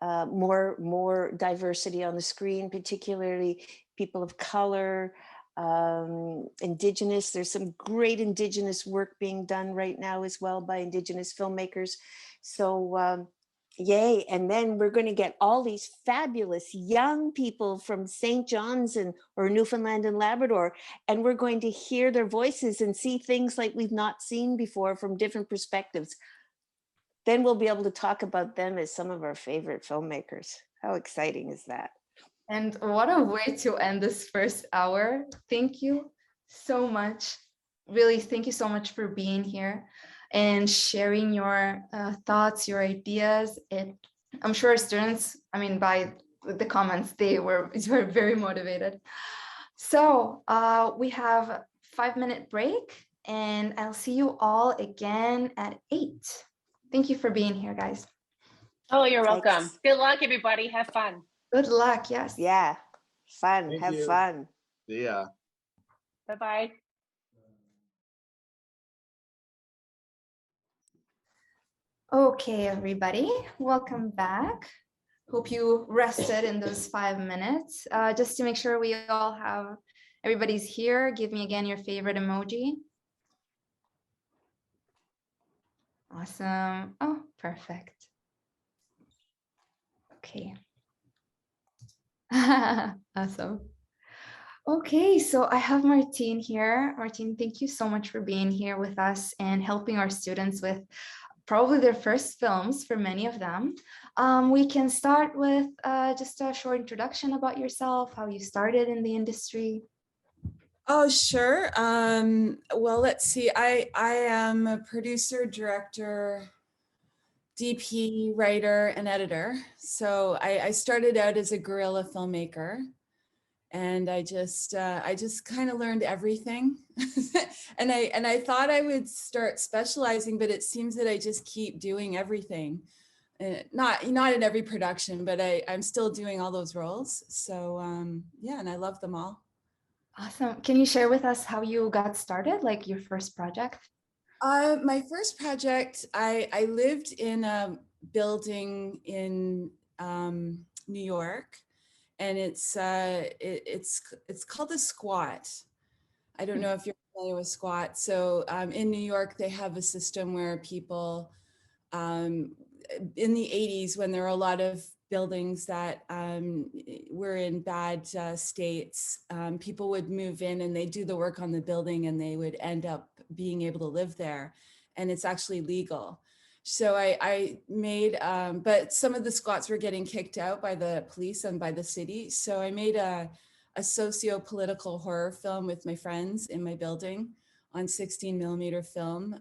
more diversity on the screen, particularly people of color, Indigenous. There's some great Indigenous work being done right now as well by Indigenous filmmakers. So yay. And then we're going to get all these fabulous young people from St. John's or Newfoundland and Labrador, and we're going to hear their voices and see things like we've not seen before from different perspectives. Then we'll be able to talk about them as some of our favorite filmmakers. How exciting is that? And what a way to end this first hour. Thank you so much. Really, thank you so much for being here and sharing your thoughts, your ideas. I'm sure students, I mean, by the comments, they were very motivated. So we have a 5-minute break, and I'll see you all again at 8. Thank you for being here, guys. Oh, you're welcome. Thanks. Good luck, everybody. Have fun. Good luck. Yes. Yeah, fun. Thank Have you. fun. Yeah. Bye-bye. Okay, everybody, welcome back. Hope you rested in those 5 minutes. Just to make sure we all have, everybody's here, give me again your favorite emoji. Awesome. Oh, perfect. Okay. Awesome. Okay, so I have Martine here. Martine, thank you so much for being here with us and helping our students with probably their first films for many of them. We can start with just a short introduction about yourself, how you started in the industry. Oh, sure. Well, let's see. I am a producer, director, DP, writer, and editor. So I started out as a guerrilla filmmaker, and I just kind of learned everything. and I thought I would start specializing, but it seems that I just keep doing everything. Not in every production, but I'm still doing all those roles. So yeah, and I love them all. Awesome. Can you share with us how you got started, like your first project? My first project, I lived in a building in New York, and it's called a squat. I don't know if you're familiar with squat. So in New York, they have a system where people in the 80s, when there were a lot of buildings that were in bad states, people would move in and they do the work on the building and they would end up being able to live there. And it's actually legal. So I made, but some of the squats were getting kicked out by the police and by the city. So I made a socio-political horror film with my friends in my building on 16mm film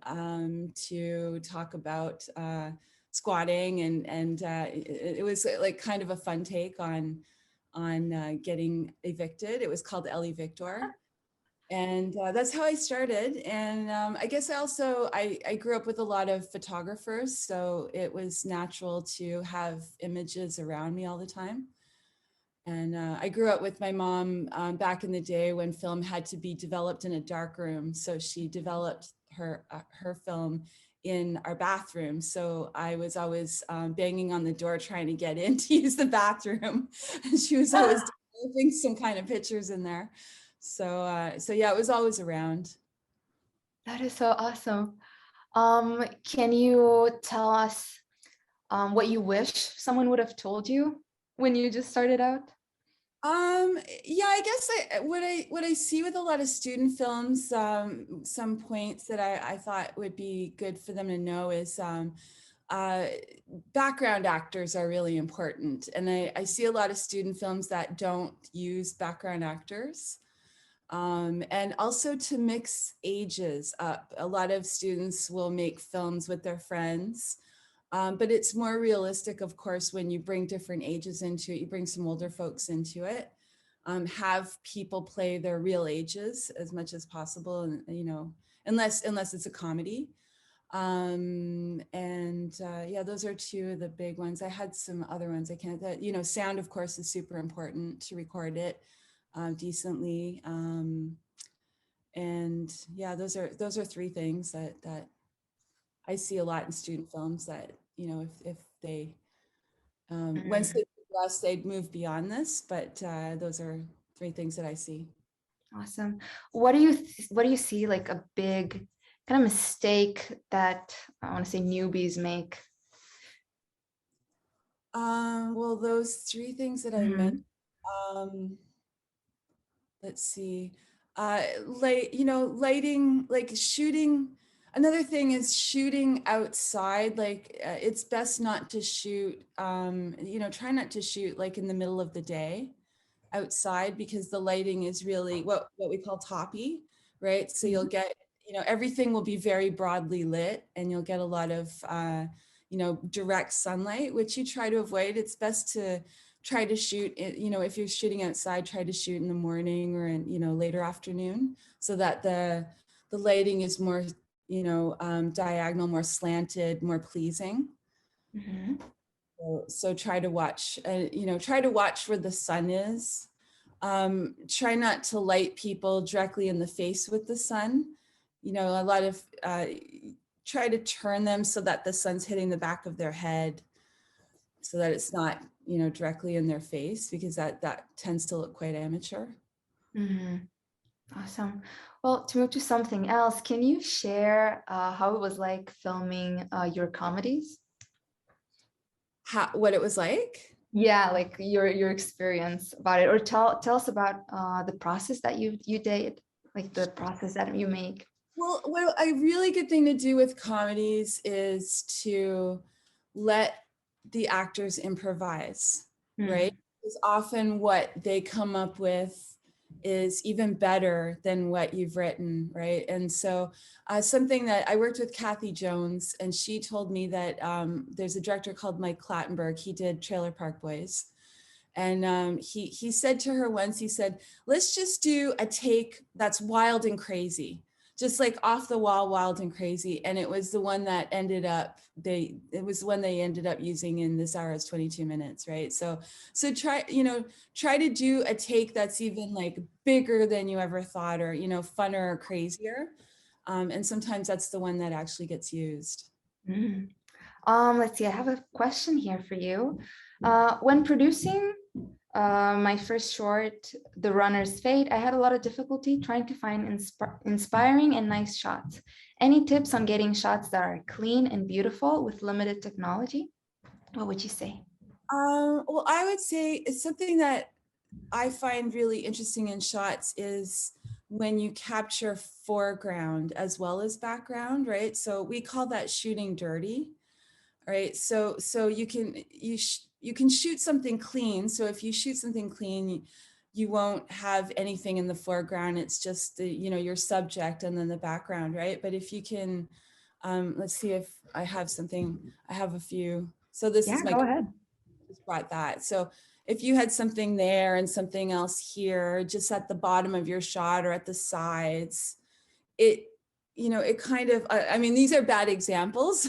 to talk about squatting, and it was like kind of a fun take on getting evicted. It was called El Evictor, and that's how I started. And I guess I grew up with a lot of photographers, so it was natural to have images around me all the time. And I grew up with my mom back in the day when film had to be developed in a dark room. So she developed her film in our bathroom. So I was always banging on the door trying to get in to use the bathroom. And she was always developing some kind of pictures in there. So yeah, it was always around. That is so awesome. Can you tell us what you wish someone would have told you when you just started out? Yeah, I guess what I see with a lot of student films, some points that I thought would be good for them to know is background actors are really important. And I see a lot of student films that don't use background actors. And also to mix ages up. A lot of students will make films with their friends. But it's more realistic, of course, when you bring different ages into it, you bring some older folks into it, have people play their real ages as much as possible, and unless it's a comedy. Yeah, those are two of the big ones. I had some other ones I can't, sound, of course, is super important to record it decently. And yeah, those are three things that I see a lot in student films that, if they, once they progress, they'd move beyond this, but those are three things that I see. Awesome. What do you see like a big kind of mistake that I want to say newbies make? Well, those three things that I Mhm. mentioned, let's see, lighting, like shooting. Another thing is shooting outside. Like it's best not to shoot, try not to shoot like in the middle of the day outside, because the lighting is really what we call toppy, right? So you'll get, everything will be very broadly lit, and you'll get a lot of, direct sunlight, which you try to avoid. It's best to try to shoot it, if you're shooting outside, try to shoot in the morning or in, later afternoon, so that the lighting is more, diagonal, more slanted, more pleasing. Mhm. So try to watch, try to watch where the sun is. Try not to light people directly in the face with the sun. A lot of, try to turn them so that the sun's hitting the back of their head, so that it's not, directly in their face, because that tends to look quite amateur. Mhm. Awesome. Well, to move to something else, can you share how it was like filming your comedies? What it was like? Yeah, like your experience about it, or tell us about the process that you did, like the process that you make. Well, a really good thing to do with comedies is to let the actors improvise, right? Because often what they come up with is even better than what you've written, right? And so something that I worked with Kathy Jones, and she told me that there's a director called Mike Clattenburg. He did Trailer Park Boys. And he said to her once, he said, let's just do a take that's wild and crazy, just like off the wall, wild and crazy. And it was the one that ended up, they ended up using in This Hour Is 22 Minutes, right? So try to do a take that's even like bigger than you ever thought, or, funner or crazier. And sometimes that's the one that actually gets used. Mhm. Let's see, I have a question here for you. When producing my first short, The Runner's Fate, I had a lot of difficulty trying to find inspiring and nice shots. Any tips on getting shots that are clean and beautiful with limited technology? What would you say? Well, I would say it's something that I find really interesting in shots is when you capture foreground as well as background, right? So we call that shooting dirty, right? So you can shoot something clean. So if you shoot something clean, you won't have anything in the foreground. It's just the, your subject and then the background, right? But if you can, let's see if I have something. I have a few. So this Yeah, is my go ahead. just brought that. So if you had something there and something else here, just at the bottom of your shot or at the sides, it kind of, I mean, these are bad examples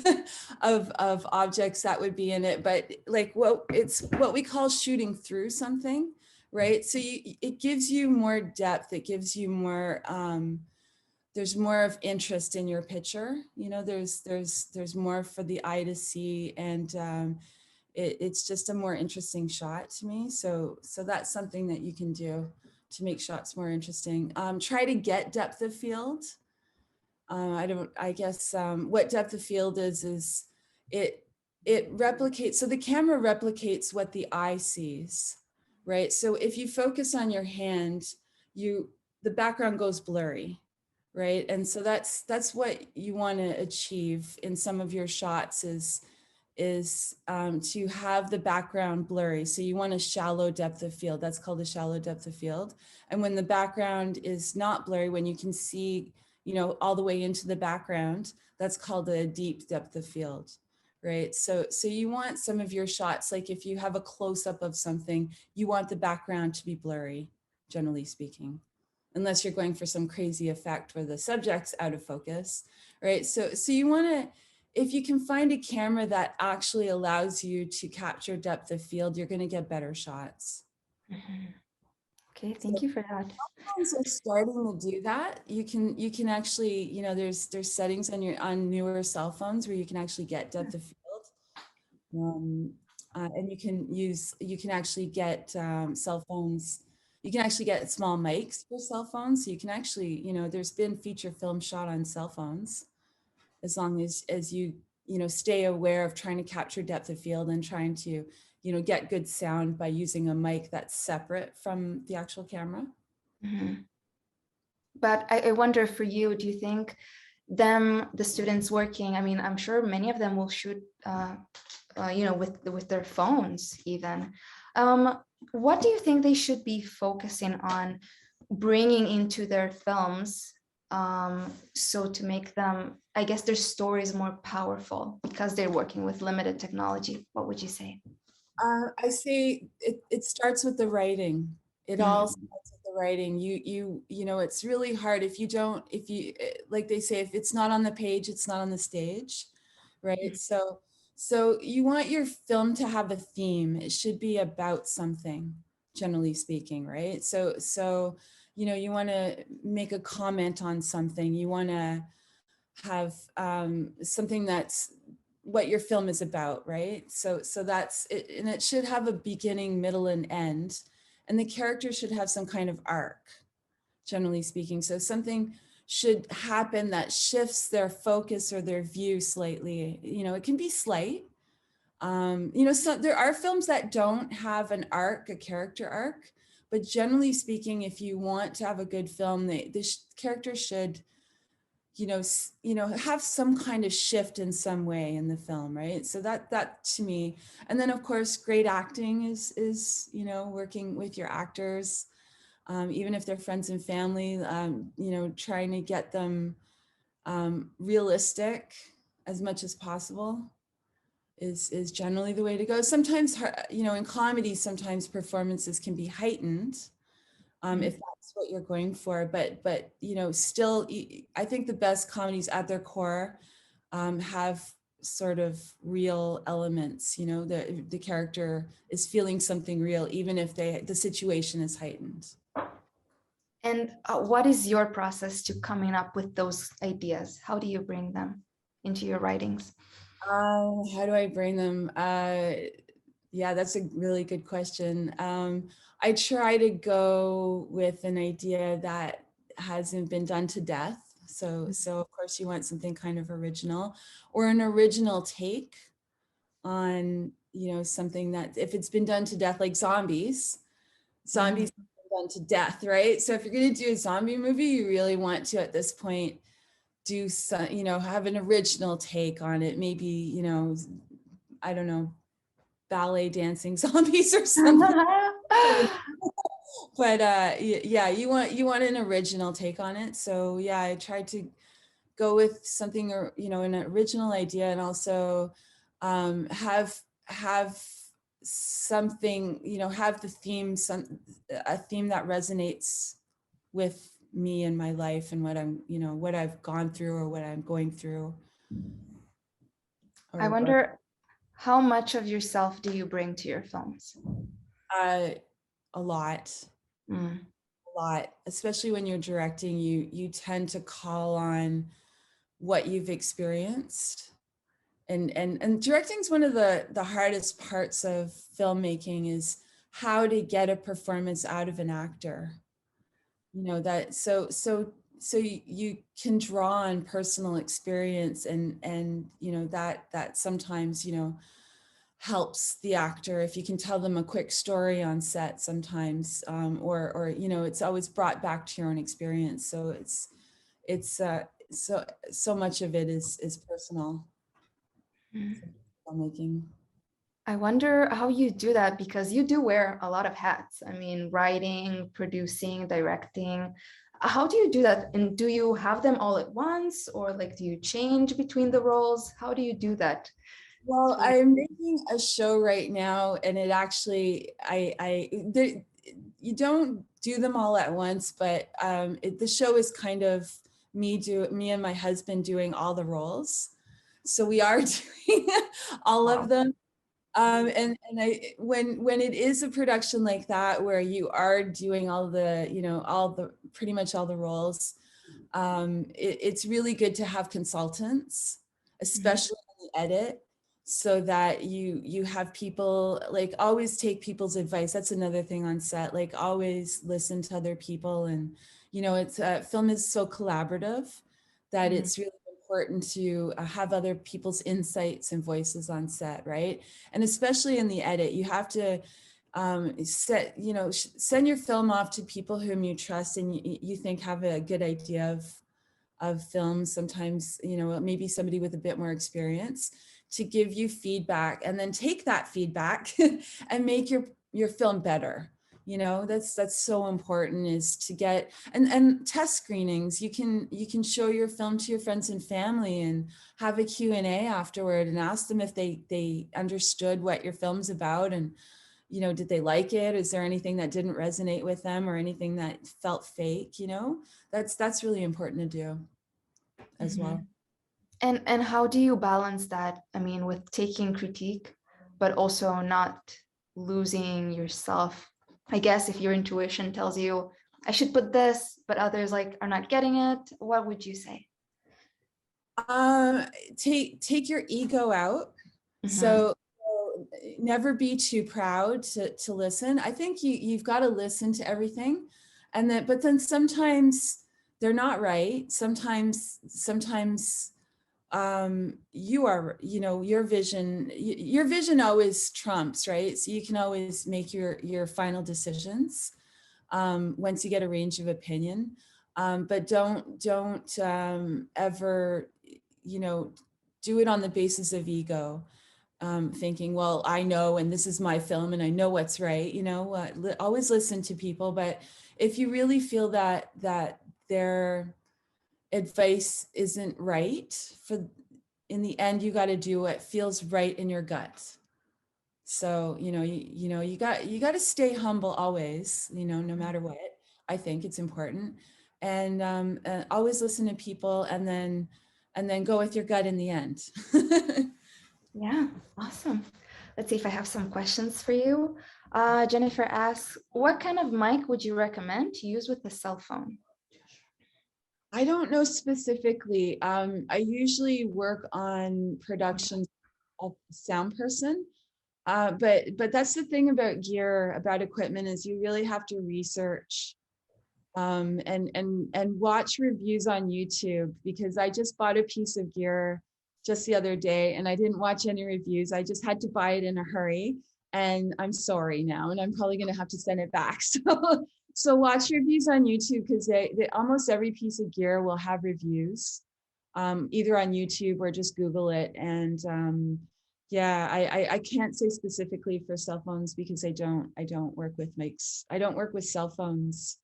of objects that would be in it, but like it's what we call shooting through something, right? So it gives you more depth. It gives you more, there's more of interest in your picture. There's more for the eye to see, and it's just a more interesting shot to me. So that's something that you can do to make shots more interesting. Try to get depth of field. I guess what depth of field is it replicates, so the camera replicates what the eye sees, right? So if you focus on your hand, the background goes blurry, right? And so that's what you want to achieve in some of your shots is to have the background blurry. So you want a shallow depth of field. That's called a shallow depth of field. And when the background is not blurry, when you can see, all the way into the background, that's called a deep depth of field, right? So you want some of your shots, like if you have a close-up of something, you want the background to be blurry, generally speaking, unless you're going for some crazy effect where the subject's out of focus, right? So you want to, if you can find a camera that actually allows you to capture depth of field, you're going to get better shots. Okay, thank you for that. Phones are starting to do that. You can actually, there's settings on newer cell phones where you can actually get depth of field, and you can actually get cell phones you can actually get small mics for cell phones. So you can actually, you know, there's been feature film shot on cell phones, as long as you, you know, stay aware of trying to capture depth of field and trying to, you know, get good sound by using a mic that's separate from the actual camera. Mhm. But I wonder for you, do you think the students working, I mean, I'm sure many of them will shoot, you know, with their phones even. What do you think they should be focusing on bringing into their films, so to make them, I guess, their stories more powerful because they're working with limited technology? What would you say? I say it starts with the writing. It all starts with the writing. You know, it's really hard if you don't, like they say, if it's not on the page, it's not on the stage, right? So you want your film to have a theme. It should be about something, generally speaking, right? So you know, you want to make a comment on something. You want to have something that's what your film is about, right? So that's it, and it should have a beginning, middle, and end, and the character should have some kind of arc, generally speaking. So something should happen that shifts their focus or their view slightly. You know, it can be slight. You know, so there are films that don't have an arc, a character arc, but generally speaking, if you want to have a good film, the character should, you know, have some kind of shift in some way in the film, right? So that to me, and then of course, great acting is you know, working with your actors, even if they're friends and family, you know, trying to get them realistic as much as possible is generally the way to go. Sometimes, you know, in comedy, sometimes performances can be heightened. If that's what you're going for, but you know, still, I think the best comedies at their core have sort of real elements. You know, the character is feeling something real, even if the situation is heightened. And what is your process to coming up with those ideas? How do you bring them into your writings? How do I bring them? Yeah, that's a really good question. I try to go with an idea that hasn't been done to death. So of course you want something kind of original, or an original take on, you know, something that, if it's been done to death, like zombies have been done to death, right? So if you're going to do a zombie movie, you really want to, at this point, do some, you know, have an original take on it. Maybe, you know, I don't know, ballet dancing zombies or something. But yeah, you want an original take on it. So yeah, I tried to go with something, or you know, an original idea, and also have something, you know, have the theme, a theme that resonates with me and my life and what I'm, you know, what I've gone through or what I'm going through. I wonder, how much of yourself do you bring to your films? A lot. Mm. A lot, especially when you're directing, you tend to call on what you've experienced. And directing is one of the hardest parts of filmmaking, is how to get a performance out of an actor. You know, that so you can draw on personal experience, and you know, that sometimes, you know, helps the actor if you can tell them a quick story on set sometimes, or you know, it's always brought back to your own experience. So it's so much of it is personal filmmaking. I wonder how you do that, because you do wear a lot of hats. I mean, writing, producing, directing. How do you do that? And do you have them all at once, or like, do you change between the roles? How do you do that? Well, I'm making a show right now, and it actually, you don't do them all at once, but the show is kind of me and my husband doing all the roles. So we are doing all of them. And when it is a production like that, where you are doing all the, you know, pretty much all the roles, it's really good to have consultants, especially in the edit, so that you have people, like, always take people's advice. That's another thing on set, like always listen to other people. And it's film is so collaborative that Mhm. it's really important to have other people's insights and voices on set, right? And especially in the edit, you have to send your film off to people whom you trust and you think have a good idea of film. Sometimes, maybe somebody with a bit more experience, to give you feedback, and then take that feedback and make your film better. That's so important, is to get and test screenings. You can show your film to your friends and family and have a Q&A afterward and ask them if they understood what your film's about, and did they like it? Is there anything that didn't resonate with them or anything that felt fake? That's really important to do as well. And how do you balance that? I mean, with taking critique, but also not losing yourself. I guess if your intuition tells you, I should put this, but others are not getting it, what would you say? Take your ego out. So never be too proud to listen. I think you've got to listen to everything, but then sometimes they're not right. Sometimes you are, your vision always trumps, right? So you can always make your final decisions once you get a range of opinion, but don't ever do it on the basis of ego, thinking, well, I know, and this is my film and I know what's right. Always listen to people, but if you really feel that their advice isn't right, in the end, you got to do what feels right in your gut. So you got to stay humble always, no matter what. I think it's important, and always listen to people, and then go with your gut in the end. Yeah, awesome. Let's see if I have some questions for you. Jennifer asks, what kind of mic would you recommend to use with a cell phone? I don't know specifically. I usually work on productions of sound person, but that's the thing about gear, about equipment, is you really have to research and watch reviews on YouTube, because I just bought a piece of gear just the other day and I didn't watch any reviews. I just had to buy it in a hurry, and I'm sorry now, and I'm probably going to have to send it back. So watch reviews on YouTube, because they almost every piece of gear will have reviews, either on YouTube or just Google it. And yeah, I can't say specifically for cell phones, because I don't work with mics. I don't work with cell phones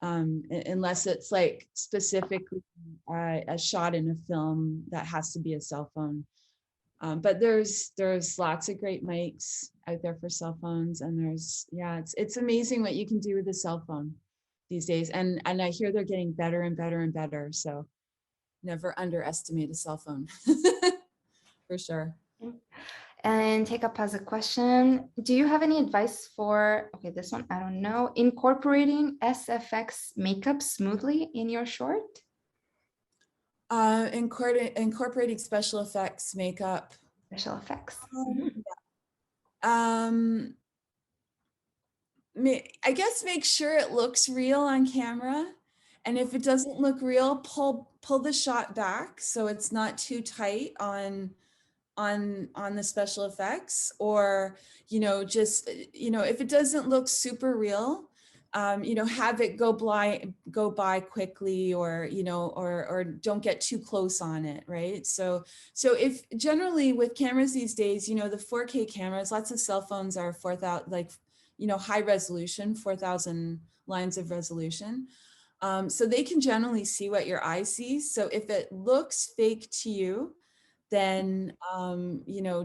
unless it's like specifically a shot in a film that has to be a cell phone. But there's lots of great mics out there for cell phones, and it's amazing what you can do with a cell phone these days. And I hear they're getting better and better and better. So never underestimate a cell phone. For sure. And take up as a question, do you have any advice for, okay, this one, I don't know, incorporating SFX makeup smoothly in your short? Incorporating special effects makeup. Special effects. I guess make sure it looks real on camera, and if it doesn't look real, pull the shot back so it's not too tight on the special effects, or just if it doesn't look super real, have it go by quickly, or or don't get too close on it, right? So if generally with cameras these days, the 4K cameras, lots of cell phones are 4,000, high resolution, 4,000 lines of resolution. So they can generally see what your eye sees. So if it looks fake to you, then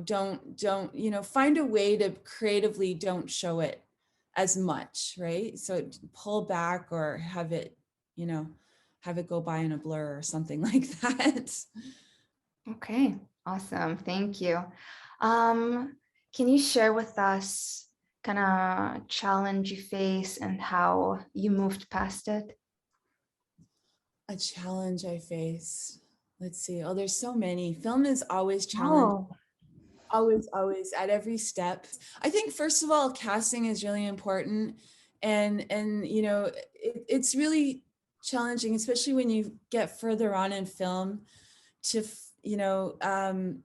don't find a way to creatively don't show it as much, right? So pull back, or have it go by in a blur or something like that. Okay, awesome. Thank you. Can you share with us kind of challenge you face and how you moved past it? A challenge I face. Let's see. Oh, there's so many. Film is always challenging. Always at every step. I think first of all, casting is really important, and you know, it's really challenging, especially when you get further on in film, to you know,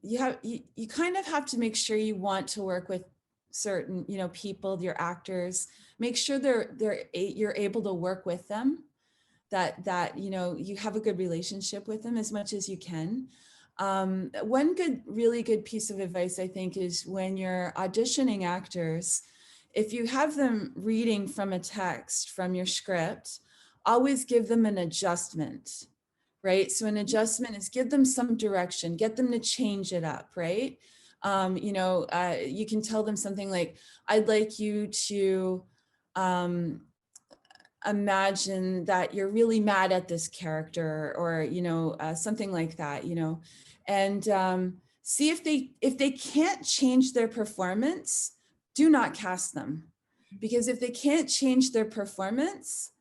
you kind of have to make sure you want to work with certain, you know, people, your actors, make sure you're able to work with them, that you know, you have a good relationship with them as much as you can. One really good piece of advice, I think, is when you're auditioning actors, if you have them reading from a text from your script, always give them an adjustment, right? So an adjustment is give them some direction, get them to change it up, right? You know, you can tell them something like, I'd like you to imagine that you're really mad at this character, or, you know, something like that, you know, and see if they can't change their performance, do not cast them. Because if they can't change their performance,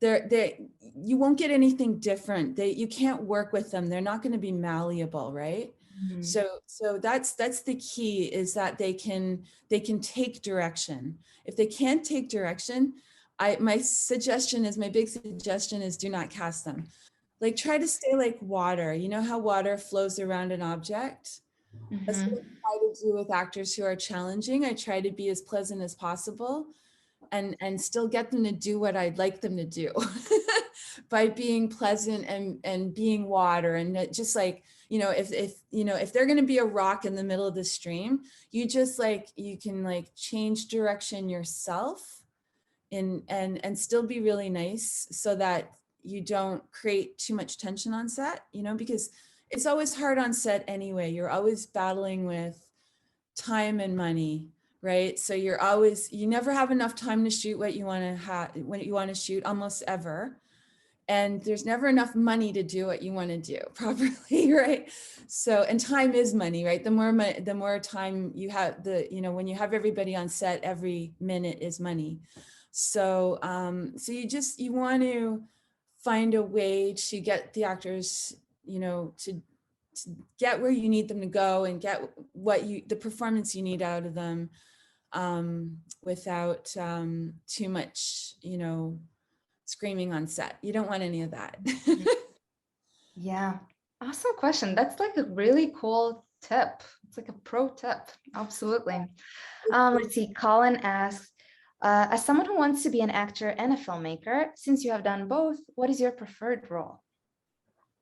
you won't get anything different. You can't work with them. They're not going to be malleable, right? Mm-hmm. So that's the key, is that they can take direction. If they can't take direction, my big suggestion is do not cast them. Like, try to stay like water. You know how water flows around an object? Mm-hmm. That's what I try to do with actors who are challenging. I try to be as pleasant as possible, and still get them to do what I'd like them to do by being pleasant and being water. And just like, you know, if they're going to be a rock in the middle of the stream, you can change direction yourself and still be really nice, so that you don't create too much tension on set, you know, because it's always hard on set anyway. You're always battling with time and money, right? So you never have enough time to shoot what you want to shoot, almost ever. And there's never enough money to do what you want to do properly, right? So, and time is money, right? The more time you have, when you have everybody on set, every minute is money. So, so you want to find a way to get the actors, you know, to get where you need them to go and get the performance you need out of them, without too much, you know, screaming on set. You don't want any of that. Yeah, awesome question. That's like a really cool tip. It's like a pro tip. Absolutely. Let's see. Colin asks, as someone who wants to be an actor and a filmmaker, since you have done both, what is your preferred role?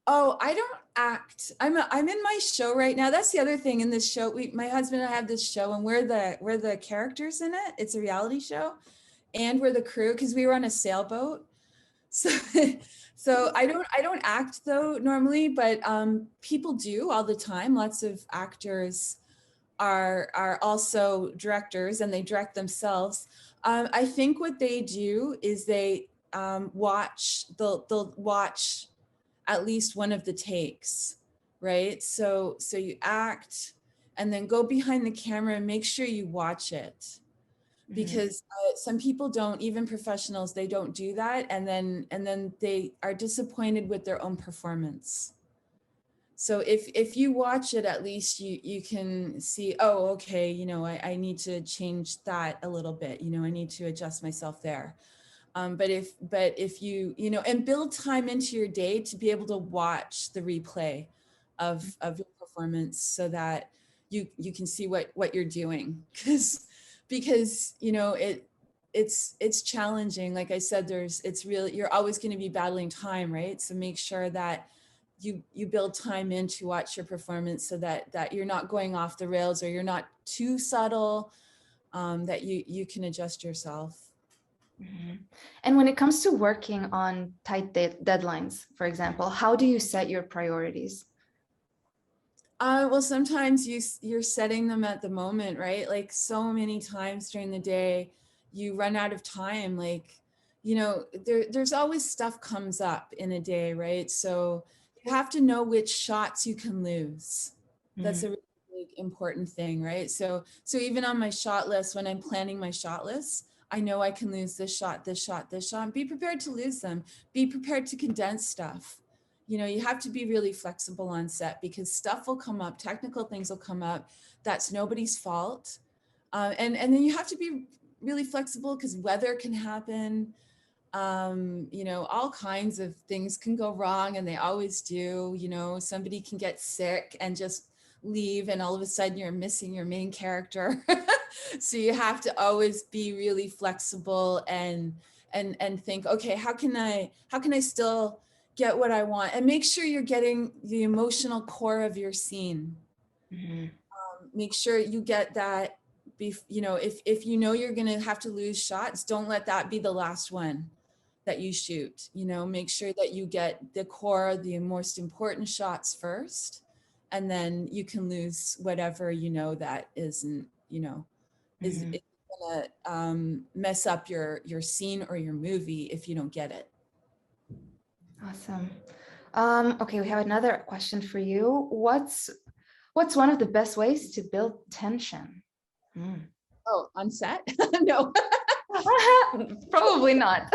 Oh, I don't act. I'm in my show right now. That's the other thing in this show. My husband and I have this show, and we're the characters in it. It's a reality show, and we're the crew, because we were on a sailboat. So I don't act though normally, but people do all the time. Lots of actors are also directors, and they direct themselves. I think what they do is they they'll watch at least one of the takes, right? So you act, and then go behind the camera and make sure you watch it. Because some people don't, even professionals, they don't do that, and then they are disappointed with their own performance. So if you watch it, at least you can see, oh, okay, you know, I need to change that a little bit, you know, I need to adjust myself there. But if you know, and build time into your day to be able to watch the replay of your performance, so that you can see what you're doing, because you know, it's challenging. Like I said, you're always going to be battling time, right? So make sure that you build time in to watch your performance, so that you're not going off the rails, or you're not too subtle, that you can adjust yourself. Mm-hmm. And when it comes to working on tight deadlines, for example, how do you set your priorities? Well, sometimes you're setting them at the moment, right? Like, so many times during the day, you run out of time. Like, you know, there's always stuff comes up in a day, right? So you have to know which shots you can lose. That's a really big, important thing, right? So even on my shot list, when I'm planning my shot list, I know I can lose this shot, this shot, this shot. Be prepared to lose them. Be prepared to condense stuff. You know, you have to be really flexible on set because stuff will come up, technical things will come up. That's nobody's fault. And then you have to be really flexible because weather can happen. You know, all kinds of things can go wrong, and they always do. You know, somebody can get sick and just leave, and all of a sudden you're missing your main character. So you have to always be really flexible and think, okay, how can I still get what I want, and make sure you're getting the emotional core of your scene. Make sure you get that. You know, if you know you're going to have to lose shots, don't let that be the last one that you shoot. You know, make sure that you get the core, the most important shots first, and then you can lose whatever, you know, that isn't, you know, is gonna mess up your scene or your movie if you don't get it. Awesome. Okay, we have another question for you. What's one of the best ways to build tension? Oh, on set? No. Probably not.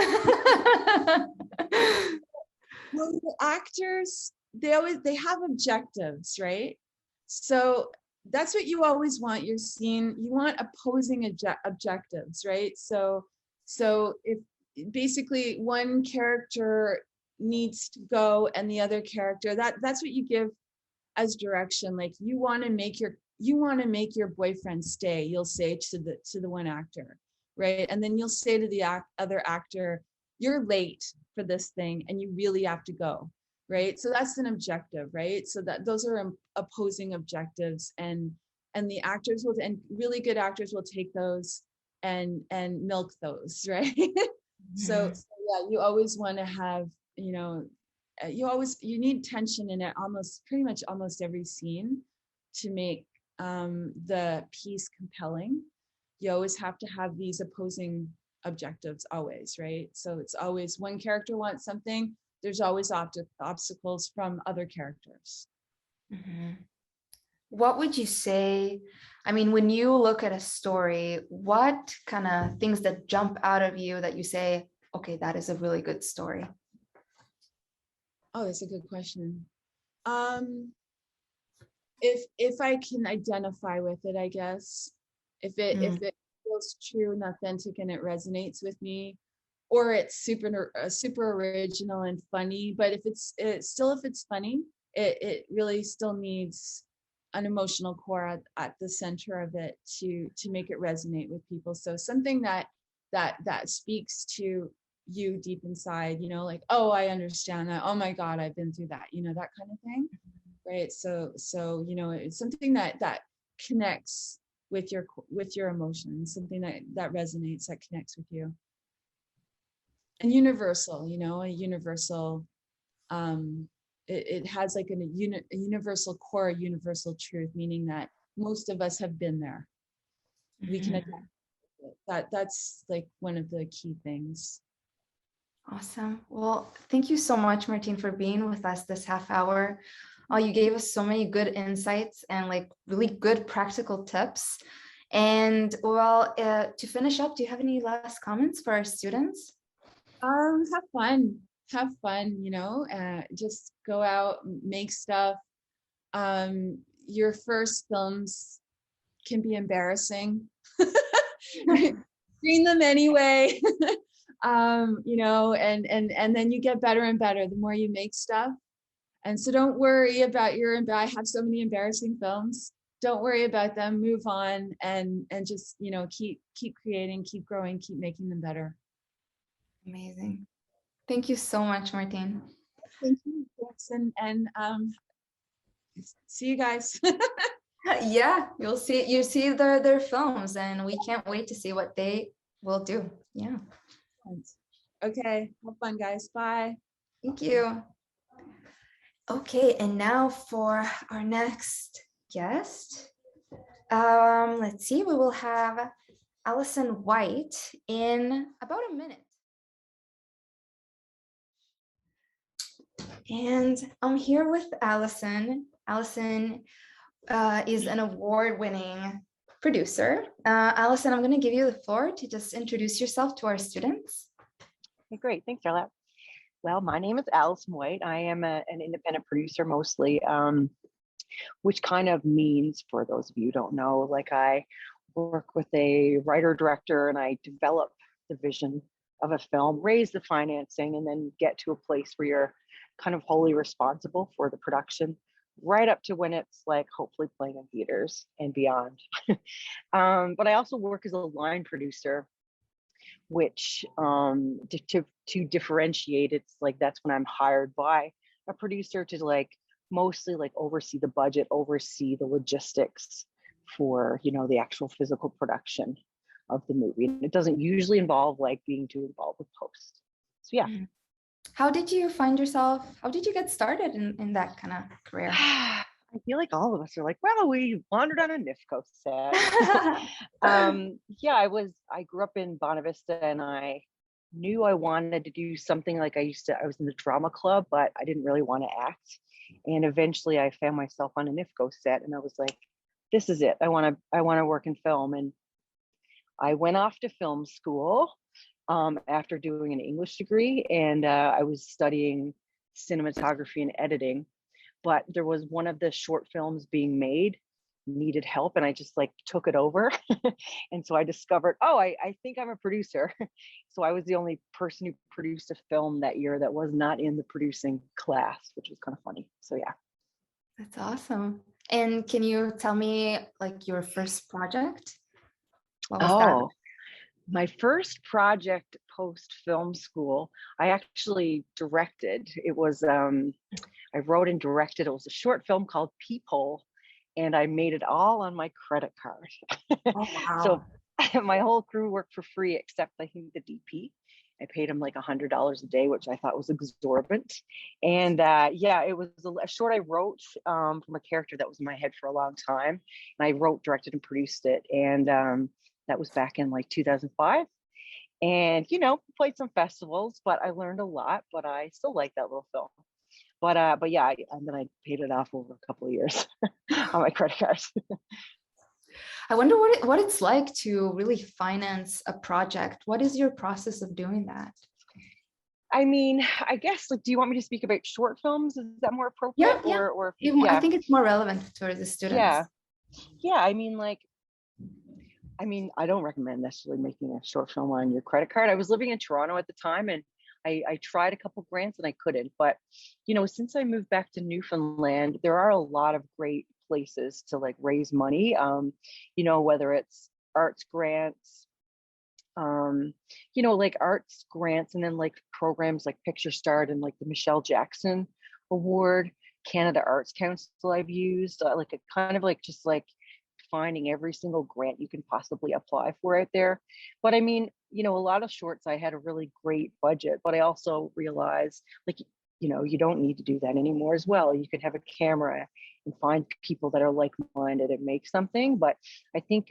Well, the actors, they have objectives, right? So that's what you always want your scene. You want opposing objectives, right? So if basically one character needs to go and the other character, that's what you give as direction. Like you want to make your boyfriend stay, you'll say to the one actor, right? And then you'll say to the other actor, you're late for this thing and you really have to go, right? So that's an objective, right? So that those are opposing objectives, and the actors will, and really good actors will take those and milk those, right? So yeah, you always want to have, you know, you need tension in it, pretty much almost every scene to make the piece compelling. You always have to have these opposing objectives always, right? So it's always one character wants something, there's always obstacles from other characters. What would you say, I mean, when you look at a story, what kind of things that jump out of you that you say, okay, that is a really good story? Oh, that's a good question. If I can identify with it, I guess, if it feels true and authentic and it resonates with me, or it's super original and funny, but if it's funny, it really still needs an emotional core at the center of it to make it resonate with people. So something that speaks to you deep inside, you know, like, oh, I understand that, oh my God, I've been through that, you know, that kind of thing, right? So you know, it's something that connects with your emotions, something that resonates, that connects with you, and universal, you know, a universal, it has like a universal core, universal truth, meaning that most of us have been there. We can adapt it. That's like one of the key things. Awesome. Well, thank you so much, Martine, for being with us this half hour. You gave us so many good insights and like really good practical tips. And well, to finish up, do you have any last comments for our students? Have fun, you know, just go out, make stuff. Your first films can be embarrassing. Screen them anyway. You know, and then you get better and better the more you make stuff. And so don't worry about I have so many embarrassing films. Don't worry about them, move on, and just, you know, keep creating, keep growing, keep making them better. Amazing. Thank you so much, Martine. Thank you, Jackson, and see you guys. Yeah, you see their films, and we can't wait to see what they will do. Yeah. Okay, have fun, guys. Bye. Thank you. Okay, and now for our next guest. Let's see, we will have Alison White in about a minute. And I'm here with Alison. Alison is an award-winning producer. Alison, I'm going to give you the floor to just introduce yourself to our students. Okay, great. Thanks, Charlotte. Well, my name is Alison White. I am an independent producer mostly, which kind of means, for those of you who don't know, like I work with a writer director and I develop the vision of a film, raise the financing, and then get to a place where you're kind of wholly responsible for the production, right up to when it's like hopefully playing in theaters and beyond. But I also work as a line producer, which to differentiate, it's like that's when I'm hired by a producer to like mostly like oversee the budget, oversee the logistics for, you know, the actual physical production of the movie. And it doesn't usually involve like being too involved with post. So yeah. How did you find yourself? How did you get started in that kind of career? I feel like all of us are like, well, we wandered on a NIFCO set. Yeah, I grew up in Bonavista and I knew I wanted to do something like I was in the drama club, but I didn't really want to act. And eventually I found myself on a NIFCO set and I was like, this is it. I want to work in film. And I went off to film school after doing an English degree, and I was studying cinematography and editing. But there was one of the short films being made needed help, and I just like took it over. And so I discovered, oh, I think I'm a producer. So I was the only person who produced a film that year that was not in the producing class, which was kind of funny. So yeah. That's awesome. And can you tell me like your first project? What was that? My first project post film school, I actually directed. It was I wrote and directed. It was a short film called Peephole, and I made it all on my credit card. Oh, wow. So my whole crew worked for free except I think the DP. I paid him like $100 a day, which I thought was exorbitant. And yeah, it was a short I wrote from a character that was in my head for a long time. And I wrote, directed, and produced it. And that was back in like 2005. And, you know, played some festivals, but I learned a lot, but I still like that little film. But yeah, and then I paid it off over a couple of years on my credit cards. I wonder what it's like to really finance a project. What is your process of doing that? I mean, I guess, like, do you want me to speak about short films? Is that more appropriate? Yeah. Or I think it's more relevant for the students. Yeah. I mean, I don't recommend necessarily making a short film on your credit card. I was living in Toronto at the time and I tried a couple grants and I couldn't. But, you know, since I moved back to Newfoundland, there are a lot of great places to like raise money, you know, whether it's arts grants, you know, like arts grants, and then like programs like Picture Start and like the Michelle Jackson Award, Canada Arts Council I've used, like a kind of like just like finding every single grant you can possibly apply for out there. But I mean, you know, a lot of shorts, I had a really great budget, but I also realized like, you know, you don't need to do that anymore as well. You could have a camera and find people that are like-minded and make something. But I think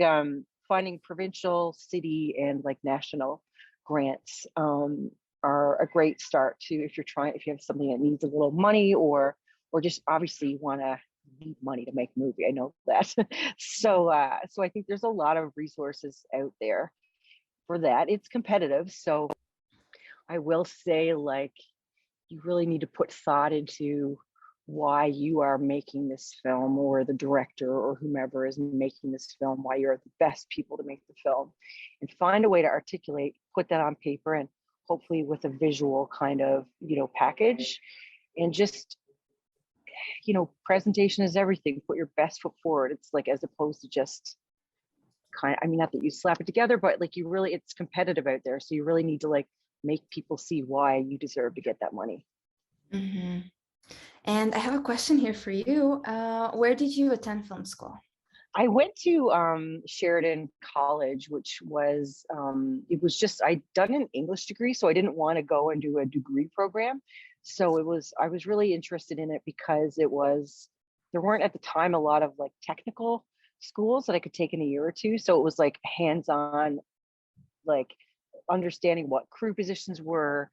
finding provincial, city, and like national grants are a great start to if you have something that needs a little money or just obviously you want to need money to make a movie. I know that. So I think there's a lot of resources out there for that. It's competitive. So I will say, like, you really need to put thought into why you are making this film, or the director or whomever is making this film, why you're the best people to make the film, and find a way to articulate, put that on paper, and hopefully with a visual kind of, you know, package. And just, you know, presentation is everything. Put your best foot forward. It's like, as opposed to just kind of, I mean, not that you slap it together, but like you really, it's competitive out there. So you really need to like make people see why you deserve to get that money. Mm-hmm. And I have a question here for you. Where did you attend film school? I went to Sheridan College, which was, it was just, I'd done an English degree, so I didn't want to go and do a degree program. So I was really interested in it because there weren't at the time a lot of like technical schools that I could take in a year or two. So it was like hands-on, like understanding what crew positions were,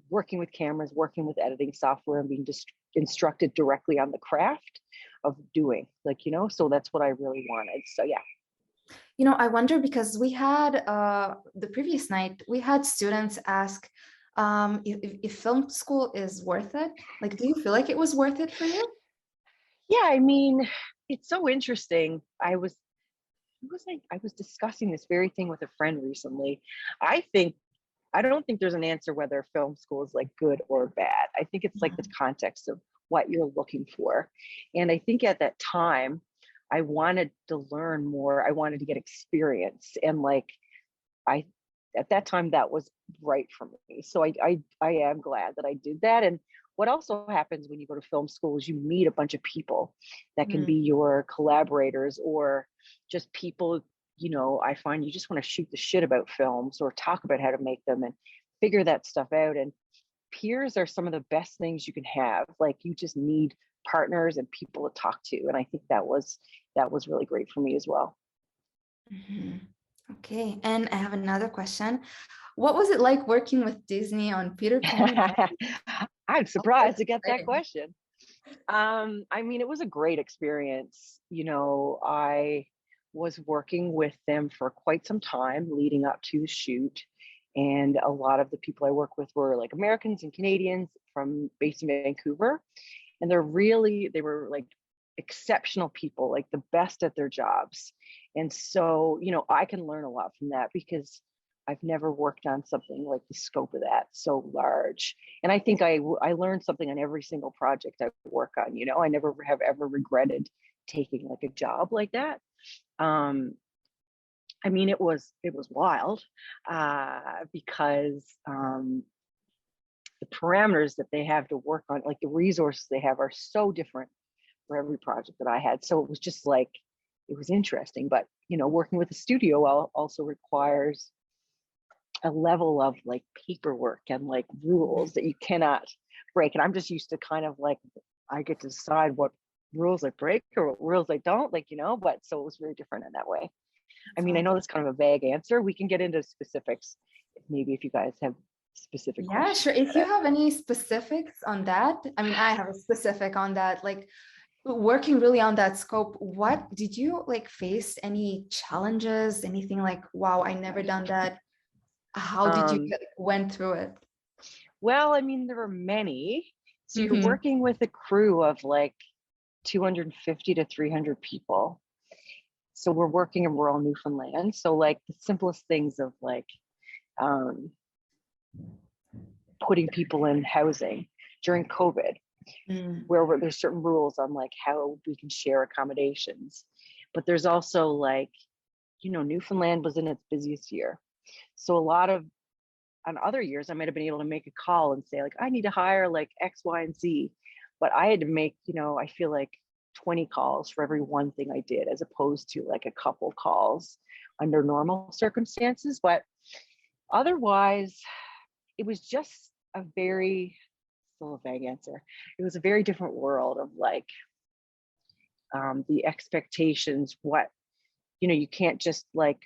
working with cameras, working with editing software, and being just instructed directly on the craft of doing, like, you know, so that's what I really wanted. So yeah. You know, I wonder, because we had the previous night, we had students ask if film school is worth it. Like, do you feel like it was worth it for you? Yeah, I mean, it's so interesting. I was discussing this very thing with a friend recently. I don't think there's an answer whether film school is like good or bad. I think it's like the context of what you're looking for. And I think at that time, I wanted to learn more. I wanted to get experience. And like, at that time, that was right for me. So I am glad that I did that. And what also happens when you go to film school is you meet a bunch of people that can be your collaborators, or just people, you know, I find you just want to shoot the shit about films or talk about how to make them and figure that stuff out. And peers are some of the best things you can have. Like, you just need partners and people to talk to. And I think that was really great for me as well. Mhm. Okay, and I have another question. What was it like working with Disney on Peter Pan? I'm surprised to get that exciting. question. I mean, it was a great experience. You know, I was working with them for quite some time leading up to the shoot. And a lot of the people I work with were like Americans and Canadians based in Vancouver. And they were like exceptional people, like the best at their jobs. And so, you know, I can learn a lot from that because I've never worked on something like the scope of that so large. And I think I learned something on every single project I work on. You know, I never have ever regretted taking like a job like that. I mean, it was wild because the parameters that they have to work on, like the resources they have, are so different for every project that I had. So it was just like, it was interesting. But, you know, working with a studio also requires a level of like paperwork and like rules that you cannot break. And I'm just used to kind of like, I get to decide what rules I break or what rules I don't, like, you know, but so it was very different in that way. I mean, I know that's kind of a vague answer. We can get into specifics, maybe, if you guys have specific Yeah, questions. sure. If you have any specifics on that, I mean, I have a specific on that, like working really on that scope. What did you like face any challenges, anything like, wow, I never done that? How did you went through it? Well, I mean, there were many. So you're Mhm. working with a crew of like 250 to 300 people. So we're working in rural Newfoundland. So like the simplest things of like putting people in housing during COVID, where there's certain rules on like how we can share accommodations. But there's also like, you know, Newfoundland was in its busiest year. So on other years, I might have been able to make a call and say like, I need to hire like X, Y, and Z. But I had to make, you know, I feel like 20 calls for every one thing I did, as opposed to like a couple calls under normal circumstances. But otherwise, it was just still a vague answer. It was a very different world of like the expectations, what, you know, you can't just like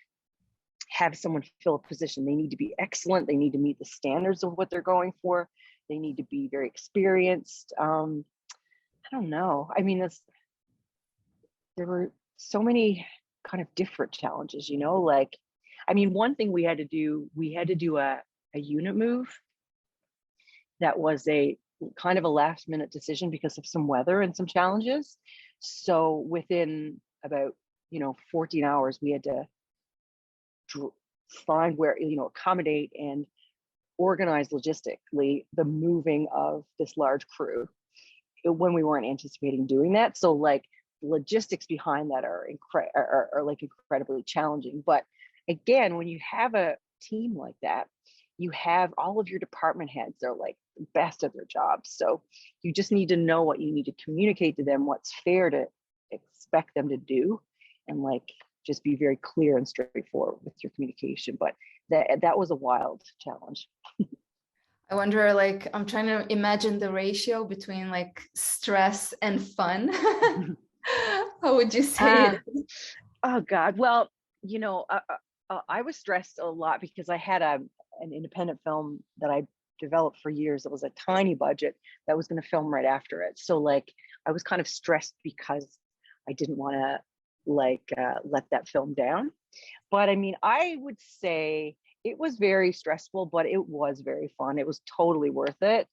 have someone fill a position. They need to be excellent. They need to meet the standards of what they're going for. They need to be very experienced. I don't know. I mean, there were so many kind of different challenges, you know, like, I mean, one thing we had to do a unit move that was a kind of a last minute decision because of some weather and some challenges. So within about, you know, 14 hours, we had to find where, you know, accommodate and organize logistically the moving of this large crew when we weren't anticipating doing that. So like logistics behind that are like incredibly challenging. But again, when you have a team like that, you have all of your department heads, they're like the best at their jobs. So you just need to know what you need to communicate to them, what's fair to expect them to do, and like just be very clear and straightforward with your communication. But that was a wild challenge. I wonder, like, I'm trying to imagine the ratio between like stress and fun. How would you say it? Oh God. Well, you know, I was stressed a lot because I had an independent film that I developed for years. It was a tiny budget that was going to film right after it. So like, I was kind of stressed because I didn't want to like let that film down. But I mean, I would say it was very stressful, but it was very fun. It was totally worth it.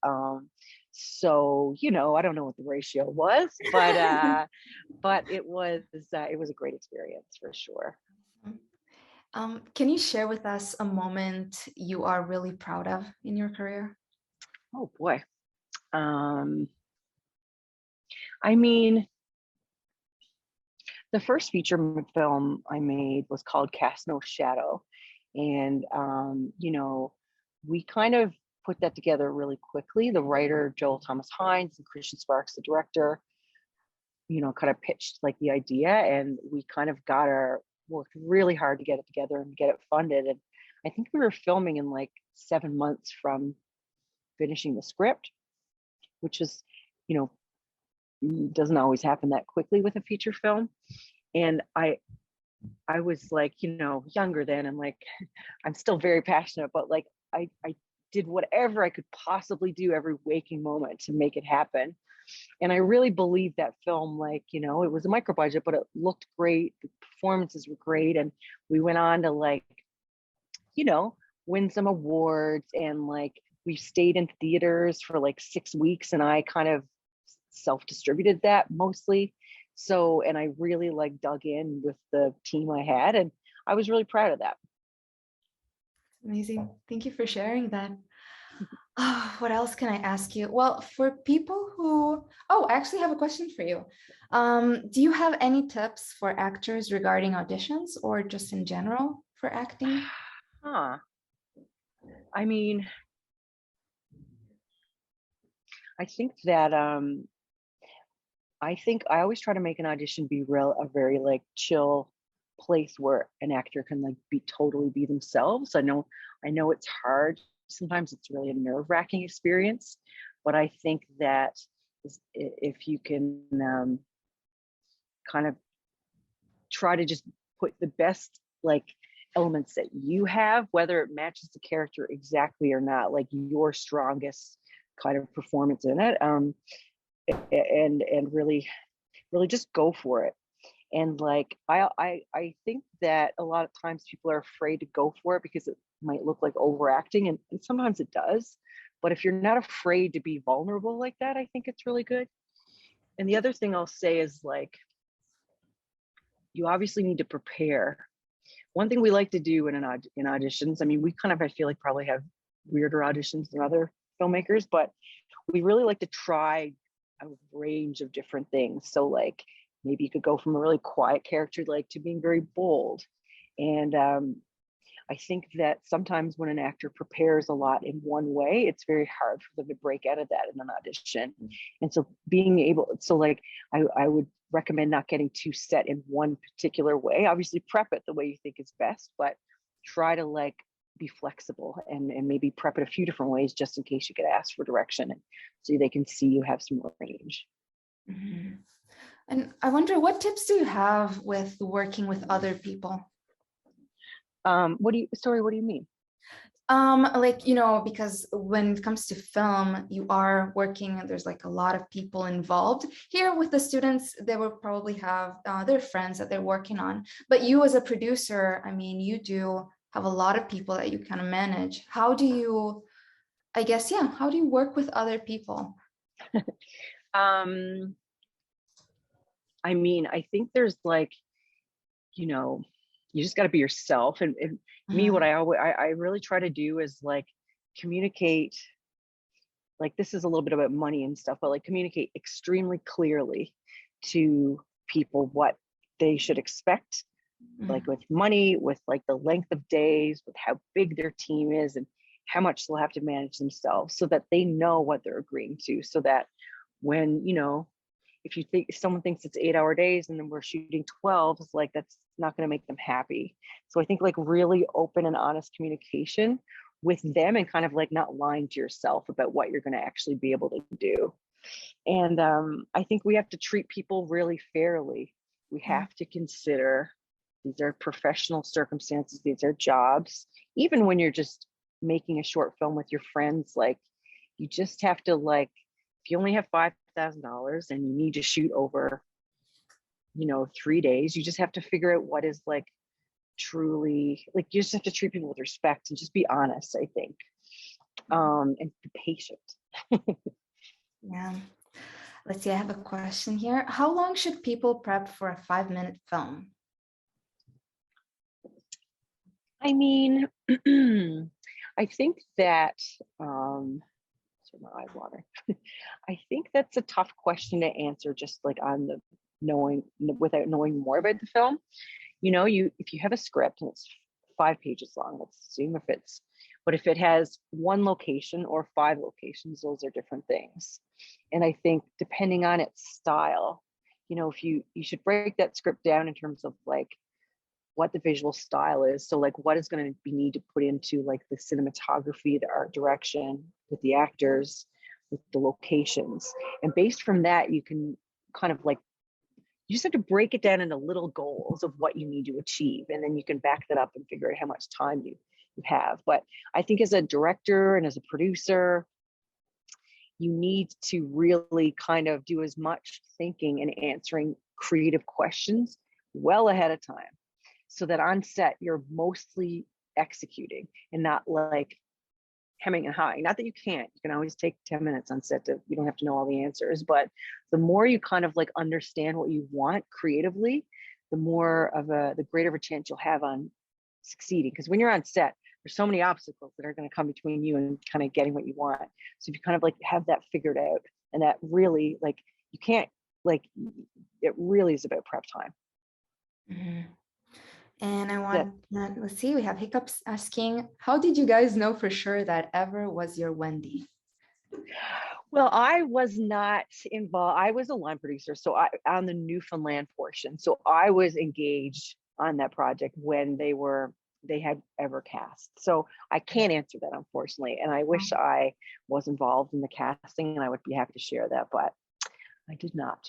So, you know, I don't know what the ratio was, but it was a great experience for sure. Can you share with us a moment you are really proud of in your career? Oh boy. I mean, the first feature film I made was called Cast No Shadow. And, you know, we kind of put that together really quickly. The writer, Joel Thomas Hines, and Christian Sparks, the director, you know, kind of pitched like the idea, and we kind of worked really hard to get it together and get it funded. And I think we were filming in like 7 months from finishing the script, which is, you know, doesn't always happen that quickly with a feature film. And I was like, you know, younger then, and like, I'm still very passionate, but like, I did whatever I could possibly do every waking moment to make it happen. And I really believe that film, like, you know, it was a micro budget, but it looked great. The performances were great. And we went on to like, you know, win some awards, and like, we stayed in theaters for like 6 weeks, and I kind of self-distributed that mostly. So, and I really like dug in with the team I had, and I was really proud of that. Amazing. Thank you for sharing that. Oh, what else can I ask you? Well, for people who, I actually have a question for you. Do you have any tips for actors regarding auditions or just in general for acting? I mean, I think that I always try to make an audition be a very like chill place where an actor can like totally be themselves. I know it's hard. Sometimes it's really a nerve-wracking experience, but I think that if you can kind of try to just put the best like elements that you have, whether it matches the character exactly or not, like your strongest kind of performance in it, and really just go for it. And like I think that a lot of times people are afraid to go for it because it might look like overacting, and sometimes it does. But if you're not afraid to be vulnerable like that, I think it's really good. And the other thing I'll say is like, you obviously need to prepare. One thing we like to do in auditions, I mean, we kind of, I feel like, probably have weirder auditions than other filmmakers, but we really like to try a range of different things. So like, maybe you could go from a really quiet character like to being very bold. And I think that sometimes when an actor prepares a lot in one way, it's very hard for them to break out of that in an audition. And so like, I would recommend not getting too set in one particular way. Obviously prep it the way you think is best, but try to like be flexible and maybe prep it a few different ways just in case you get asked for direction, and so they can see you have some more range. Mm-hmm. And I wonder, what tips do you have with working with other people? What do you mean? Like, you know, because when it comes to film, you are working and there's like a lot of people involved. Here with the students, they will probably have their friends that they're working on. But you as a producer, I mean, you do have a lot of people that you kind of manage. How do you, how do you work with other people? I mean, I think there's like, you know, you just got to be yourself. And me, what I really try to do is like communicate, like, this is a little bit about money and stuff, but like communicate extremely clearly to people what they should expect, like with money, with like the length of days, with how big their team is, and how much they'll have to manage themselves, so that they know what they're agreeing to, so that when, you know, if someone thinks it's 8-hour days and then we're shooting 12, it's like, that's not going to make them happy. So I think like really open and honest communication with them, and kind of like not lying to yourself about what you're going to actually be able to do. And I think we have to treat people really fairly. We have to consider these are professional circumstances, these are jobs. Even when you're just making a short film with your friends, like, you just have to, like, if you only have $5,000 and you need to shoot over, you know, 3 days, you just have to figure out what is like truly, like, you just have to treat people with respect and just be honest, I think, and be patient. Yeah. Let's see, I have a question here. How long should people prep for a 5-minute film? I mean, I think that, sorry, my eyes water. I think that's a tough question to answer just like on the without knowing more about the film. You know, if you have a script and it's 5 pages long, let's assume but if it has 1 location or 5 locations, those are different things. And I think depending on its style, you know, if you should break that script down in terms of like what the visual style is. So like what is going to be need to put into like the cinematography, the art direction, with the actors, with the locations. And based from that, you can kind of like, you just have to break it down into little goals of what you need to achieve. And then you can back that up and figure out how much time you have. But I think as a director and as a producer, you need to really kind of do as much thinking and answering creative questions well ahead of time, so that on set you're mostly executing and not like hemming and hawing. Not that you can't, you can always take 10 minutes on set you don't have to know all the answers, but the more you kind of like understand what you want creatively, the greater of a chance you'll have on succeeding. Because when you're on set, there's so many obstacles that are going to come between you and kind of getting what you want. So if you kind of like have that figured out, and that really like, you can't like, it really is about prep time. Mm-hmm. And I want, let's see, we have Hiccups asking, how did you guys know for sure that Ever was your Wendy? Well, I was not involved. I was a line producer, so on the Newfoundland portion. So I was engaged on that project when they had Ever cast. So I can't answer that, unfortunately. And I wish I was involved in the casting, and I would be happy to share that, but I did not.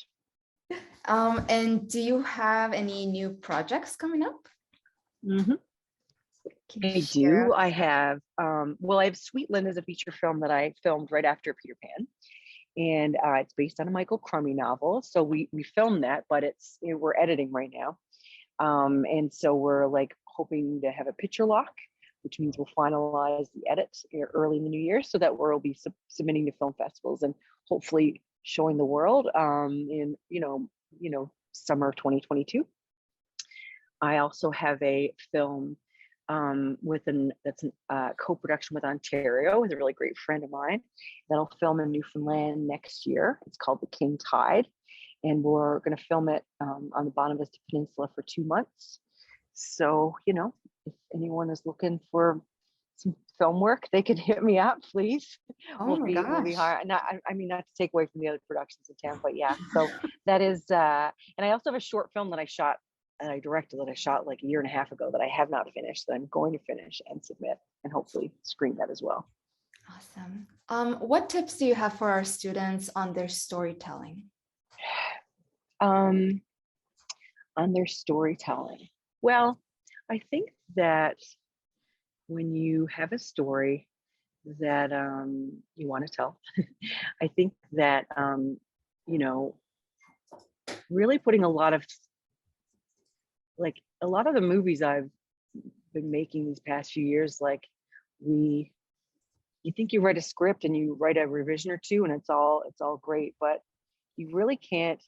And do you have any new projects coming up? Mm-hmm. I do. I have, I have Sweetland as a feature film that I filmed right after Peter Pan. And it's based on a Michael Crummy novel. So we filmed that, but we're editing right now. And so we're like hoping to have a picture lock, which means we'll finalize the edit early in the new year, so that we'll be submitting to film festivals and hopefully showing the world in summer of 2022. I also have a film that's a co-production with Ontario, with a really great friend of mine, that'll film in Newfoundland next year. It's called The King Tide, and we're going to film it on the Bonavista Peninsula for 2 months. So, you know, if anyone is looking for some film work, they can hit me up, please. We'll be hard. Not to take away from the other productions in town, but yeah. So that is, and I also have a short film that I shot and I directed that I shot like a year and a half ago that I have not finished, that I'm going to finish and submit and hopefully screen that as well. Awesome. What tips do you have for our students on their storytelling? On their storytelling. Well, I think that when you have a story that you want to tell, I think that, really putting a lot of the movies I've been making these past few years, like you think you write a script and you write a revision or two and it's all great, but you really can't,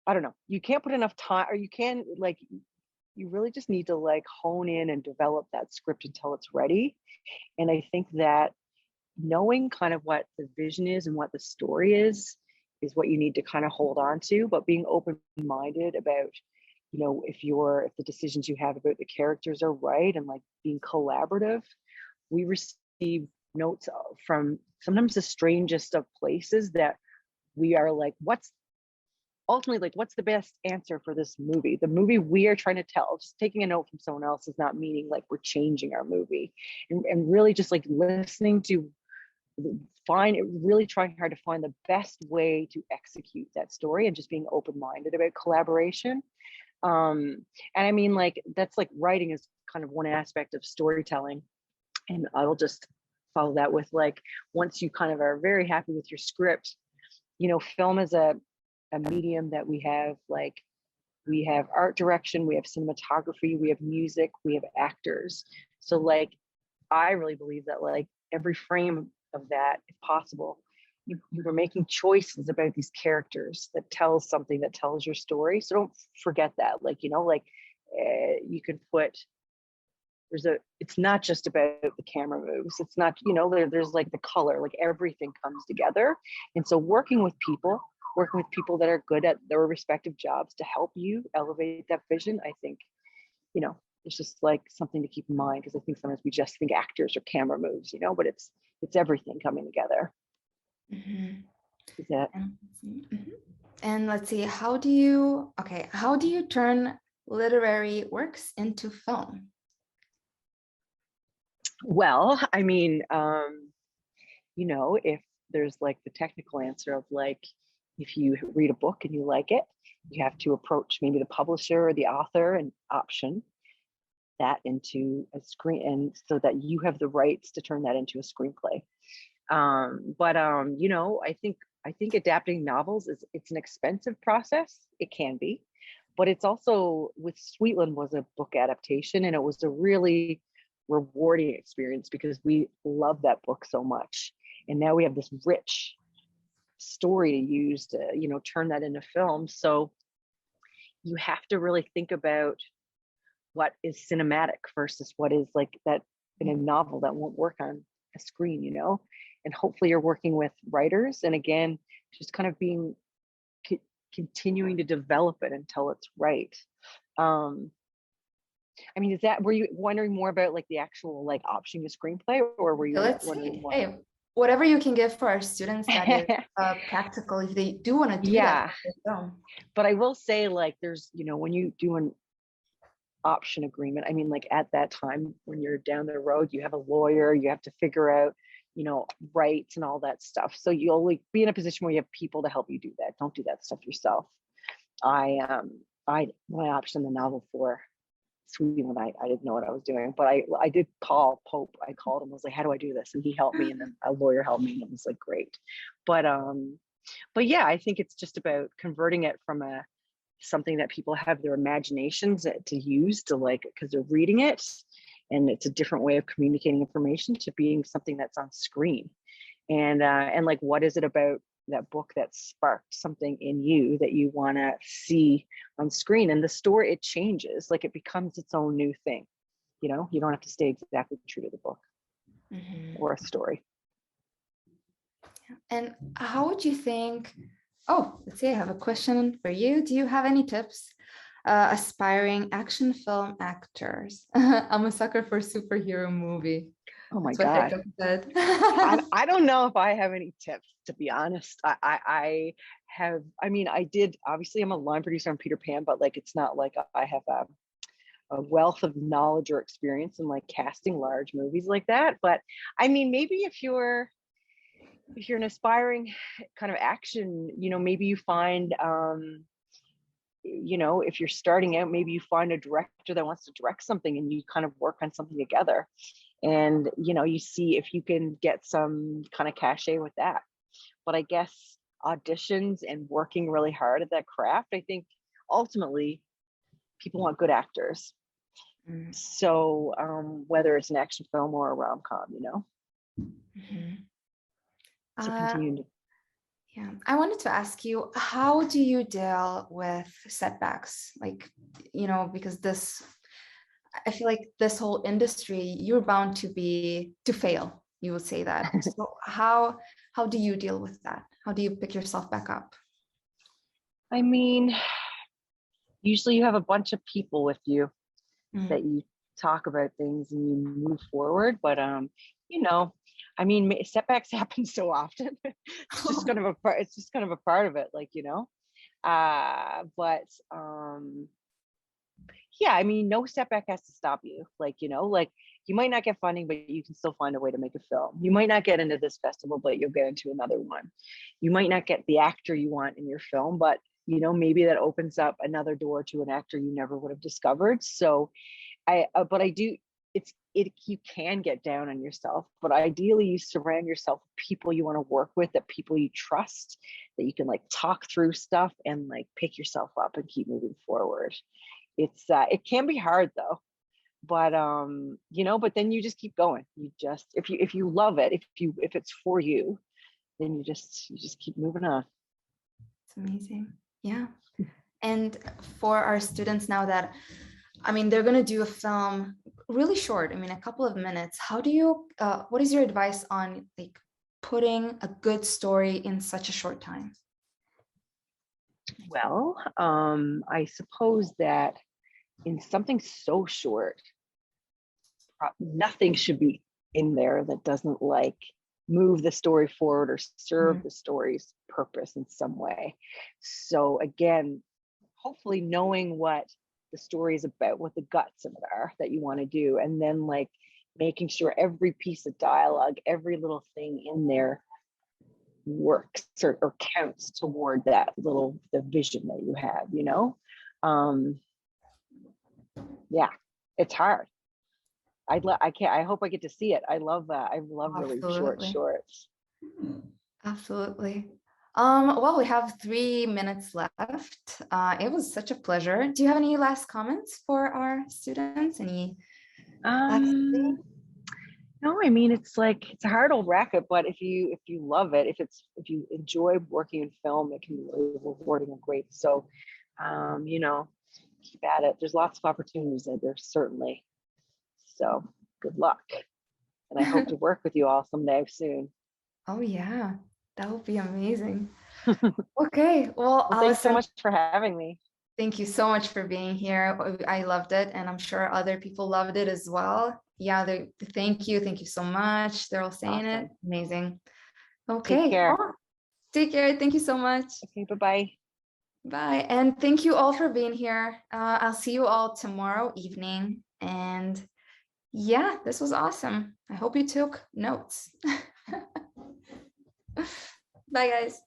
I don't know, you can't put enough time, or you can you really just need to hone in and develop that script until it's ready. And I think that knowing kind of what the vision is and what the story is what you need to kind of hold on to, but being open-minded about, if the decisions you have about the characters are right, and being collaborative. We receive notes from sometimes the strangest of places that we are like, what's the best answer for this movie? The movie we are trying to tell, just taking a note from someone else is not meaning we're changing our movie. And really just listening to really trying hard to find the best way to execute that story, and just being open-minded about collaboration. And I mean, that's writing is kind of one aspect of storytelling. And I will just follow that with once you kind of are very happy with your script, film is a medium that we have we have art direction, we have cinematography, we have music, we have actors. So like, I really believe that like every frame of that, if possible, you were making choices about these characters that tells something, that tells your story. So don't forget that. Like, you know, like you can put, it's not just about the camera moves. It's not, you know, there's like the color, like everything comes together. And so working with people that are good at their respective jobs to help you elevate that vision, I think, you know, it's just like something to keep in mind, because I think sometimes we just think actors or camera moves, you know, but it's everything coming together. Mhm. Is that? Mhm. And let's see, how do you turn literary works into film? Well, I mean, you know, if there's like the technical answer of like, if you read a book and you like it, you have to approach maybe the publisher or the author and option that into a screen, and so that you have the rights to turn that into a screenplay. But you know, I think adapting novels it's an expensive process. It can be, but it's also, with Sweetland was a book adaptation, and it was a really rewarding experience because we love that book so much, and now we have this rich story to use to, you know, turn that into film. So you have to really think about what is cinematic versus what is like that in a novel that won't work on a screen, you know. And hopefully you're working with writers, and again, just kind of being continuing to develop it until it's right. I mean, were you wondering more about like the actual like optioning a screenplay, or were you wondering more? Hey, whatever you can give for our students that is practical, if they do want to do Yeah, that. but I will say, like, there's, you know, when you do an option agreement, I mean, like at that time when you're down the road, you have a lawyer, you have to figure out, you know, rights and all that stuff. So you'll like be in a position where you have people to help you do that. Don't do that stuff yourself. When I optioned the novel for Sweden, I didn't know what I was doing, but I did call Pope. I called him, I was like, how do I do this? And he helped me, and then a lawyer helped me, and it was like great. But yeah, I think it's just about converting it from something that people have their imaginations to use to, like, because they're reading it and it's a different way of communicating information, to being something that's on screen. And like, what is it about that book that sparked something in you that you want to see on screen? And the story, it changes, like it becomes its own new thing. You know, you don't have to stay exactly true to the book or a story. And how would you think, let's see, I have a question for you. Do you have any tips? Aspiring action film actors. I'm a sucker for superhero movie. Oh my God. I don't know if I have any tips, to be honest. I mean, I did, obviously I'm a line producer on Peter Pan, but like, it's not like I have a wealth of knowledge or experience in like casting large movies like that. But I mean, maybe if you're an aspiring kind of action, you know, maybe you find, you know, if you're starting out, maybe you find a director that wants to direct something and you kind of work on something together. And, you know, you see if you can get some kind of cachet with that. But I guess auditions and working really hard at that craft, I think ultimately people want good actors. So whether it's an action film or a rom-com, you know. So continue to. Yeah, I wanted to ask you, how do you deal with setbacks? Like, you know, because I feel like this whole industry, you're bound to fail. You would say that. So how do you deal with that? How do you pick yourself back up? I mean, usually you have a bunch of people with you that you talk about things and you move forward. But you know, I mean, setbacks happen so often. It's just kind of a part of it, like, you know. But yeah, I mean, no setback has to stop you. Like, you know, like you might not get funding, but you can still find a way to make a film. You might not get into this festival, but you'll get into another one. You might not get the actor you want in your film, but you know, maybe that opens up another door to an actor you never would have discovered. So but I do, you can get down on yourself, but ideally you surround yourself with people you want to work with, that people you trust, that you can like talk through stuff and like pick yourself up and keep moving forward. It's it can be hard though, but you know, but then you just keep going. You just, if you love it, if it's for you, then you just keep moving on. It's amazing. Yeah. And for our students now that, I mean, they're going to do a film really short, I mean, a couple of minutes. How do you, what is your advice on like putting a good story in such a short time? Well, I suppose that in something so short, nothing should be in there that doesn't like move the story forward or serve the story's purpose in some way. So again, hopefully knowing what the story is about, what the guts of it are that you want to do, and then like making sure every piece of dialogue, every little thing in there works or counts toward that the vision that you have, you know. Yeah, it's hard. I hope I get to see it. I love really short shorts. Absolutely. Well, we have 3 minutes left. It was such a pleasure. Do you have any last comments for our students? Any no, I mean, it's a hard old racket, but if you love it, if you enjoy working in film, it can be really rewarding and great. So you know, keep at it. There's lots of opportunities there, certainly. So good luck. And I hope to work with you all someday soon. Oh yeah, that would be amazing. Okay, well, thanks so Alison, much for having me. thank you so much for being here. I loved it, and I'm sure other people loved it as well. Yeah, thank you so much. They're all saying Awesome. it. Amazing. Okay. Take care. Oh, take care. Thank you so much. Okay, bye-bye. Bye. And thank you all for being here. I'll see you all tomorrow evening. And yeah, this was awesome. I hope you took notes. Bye, guys.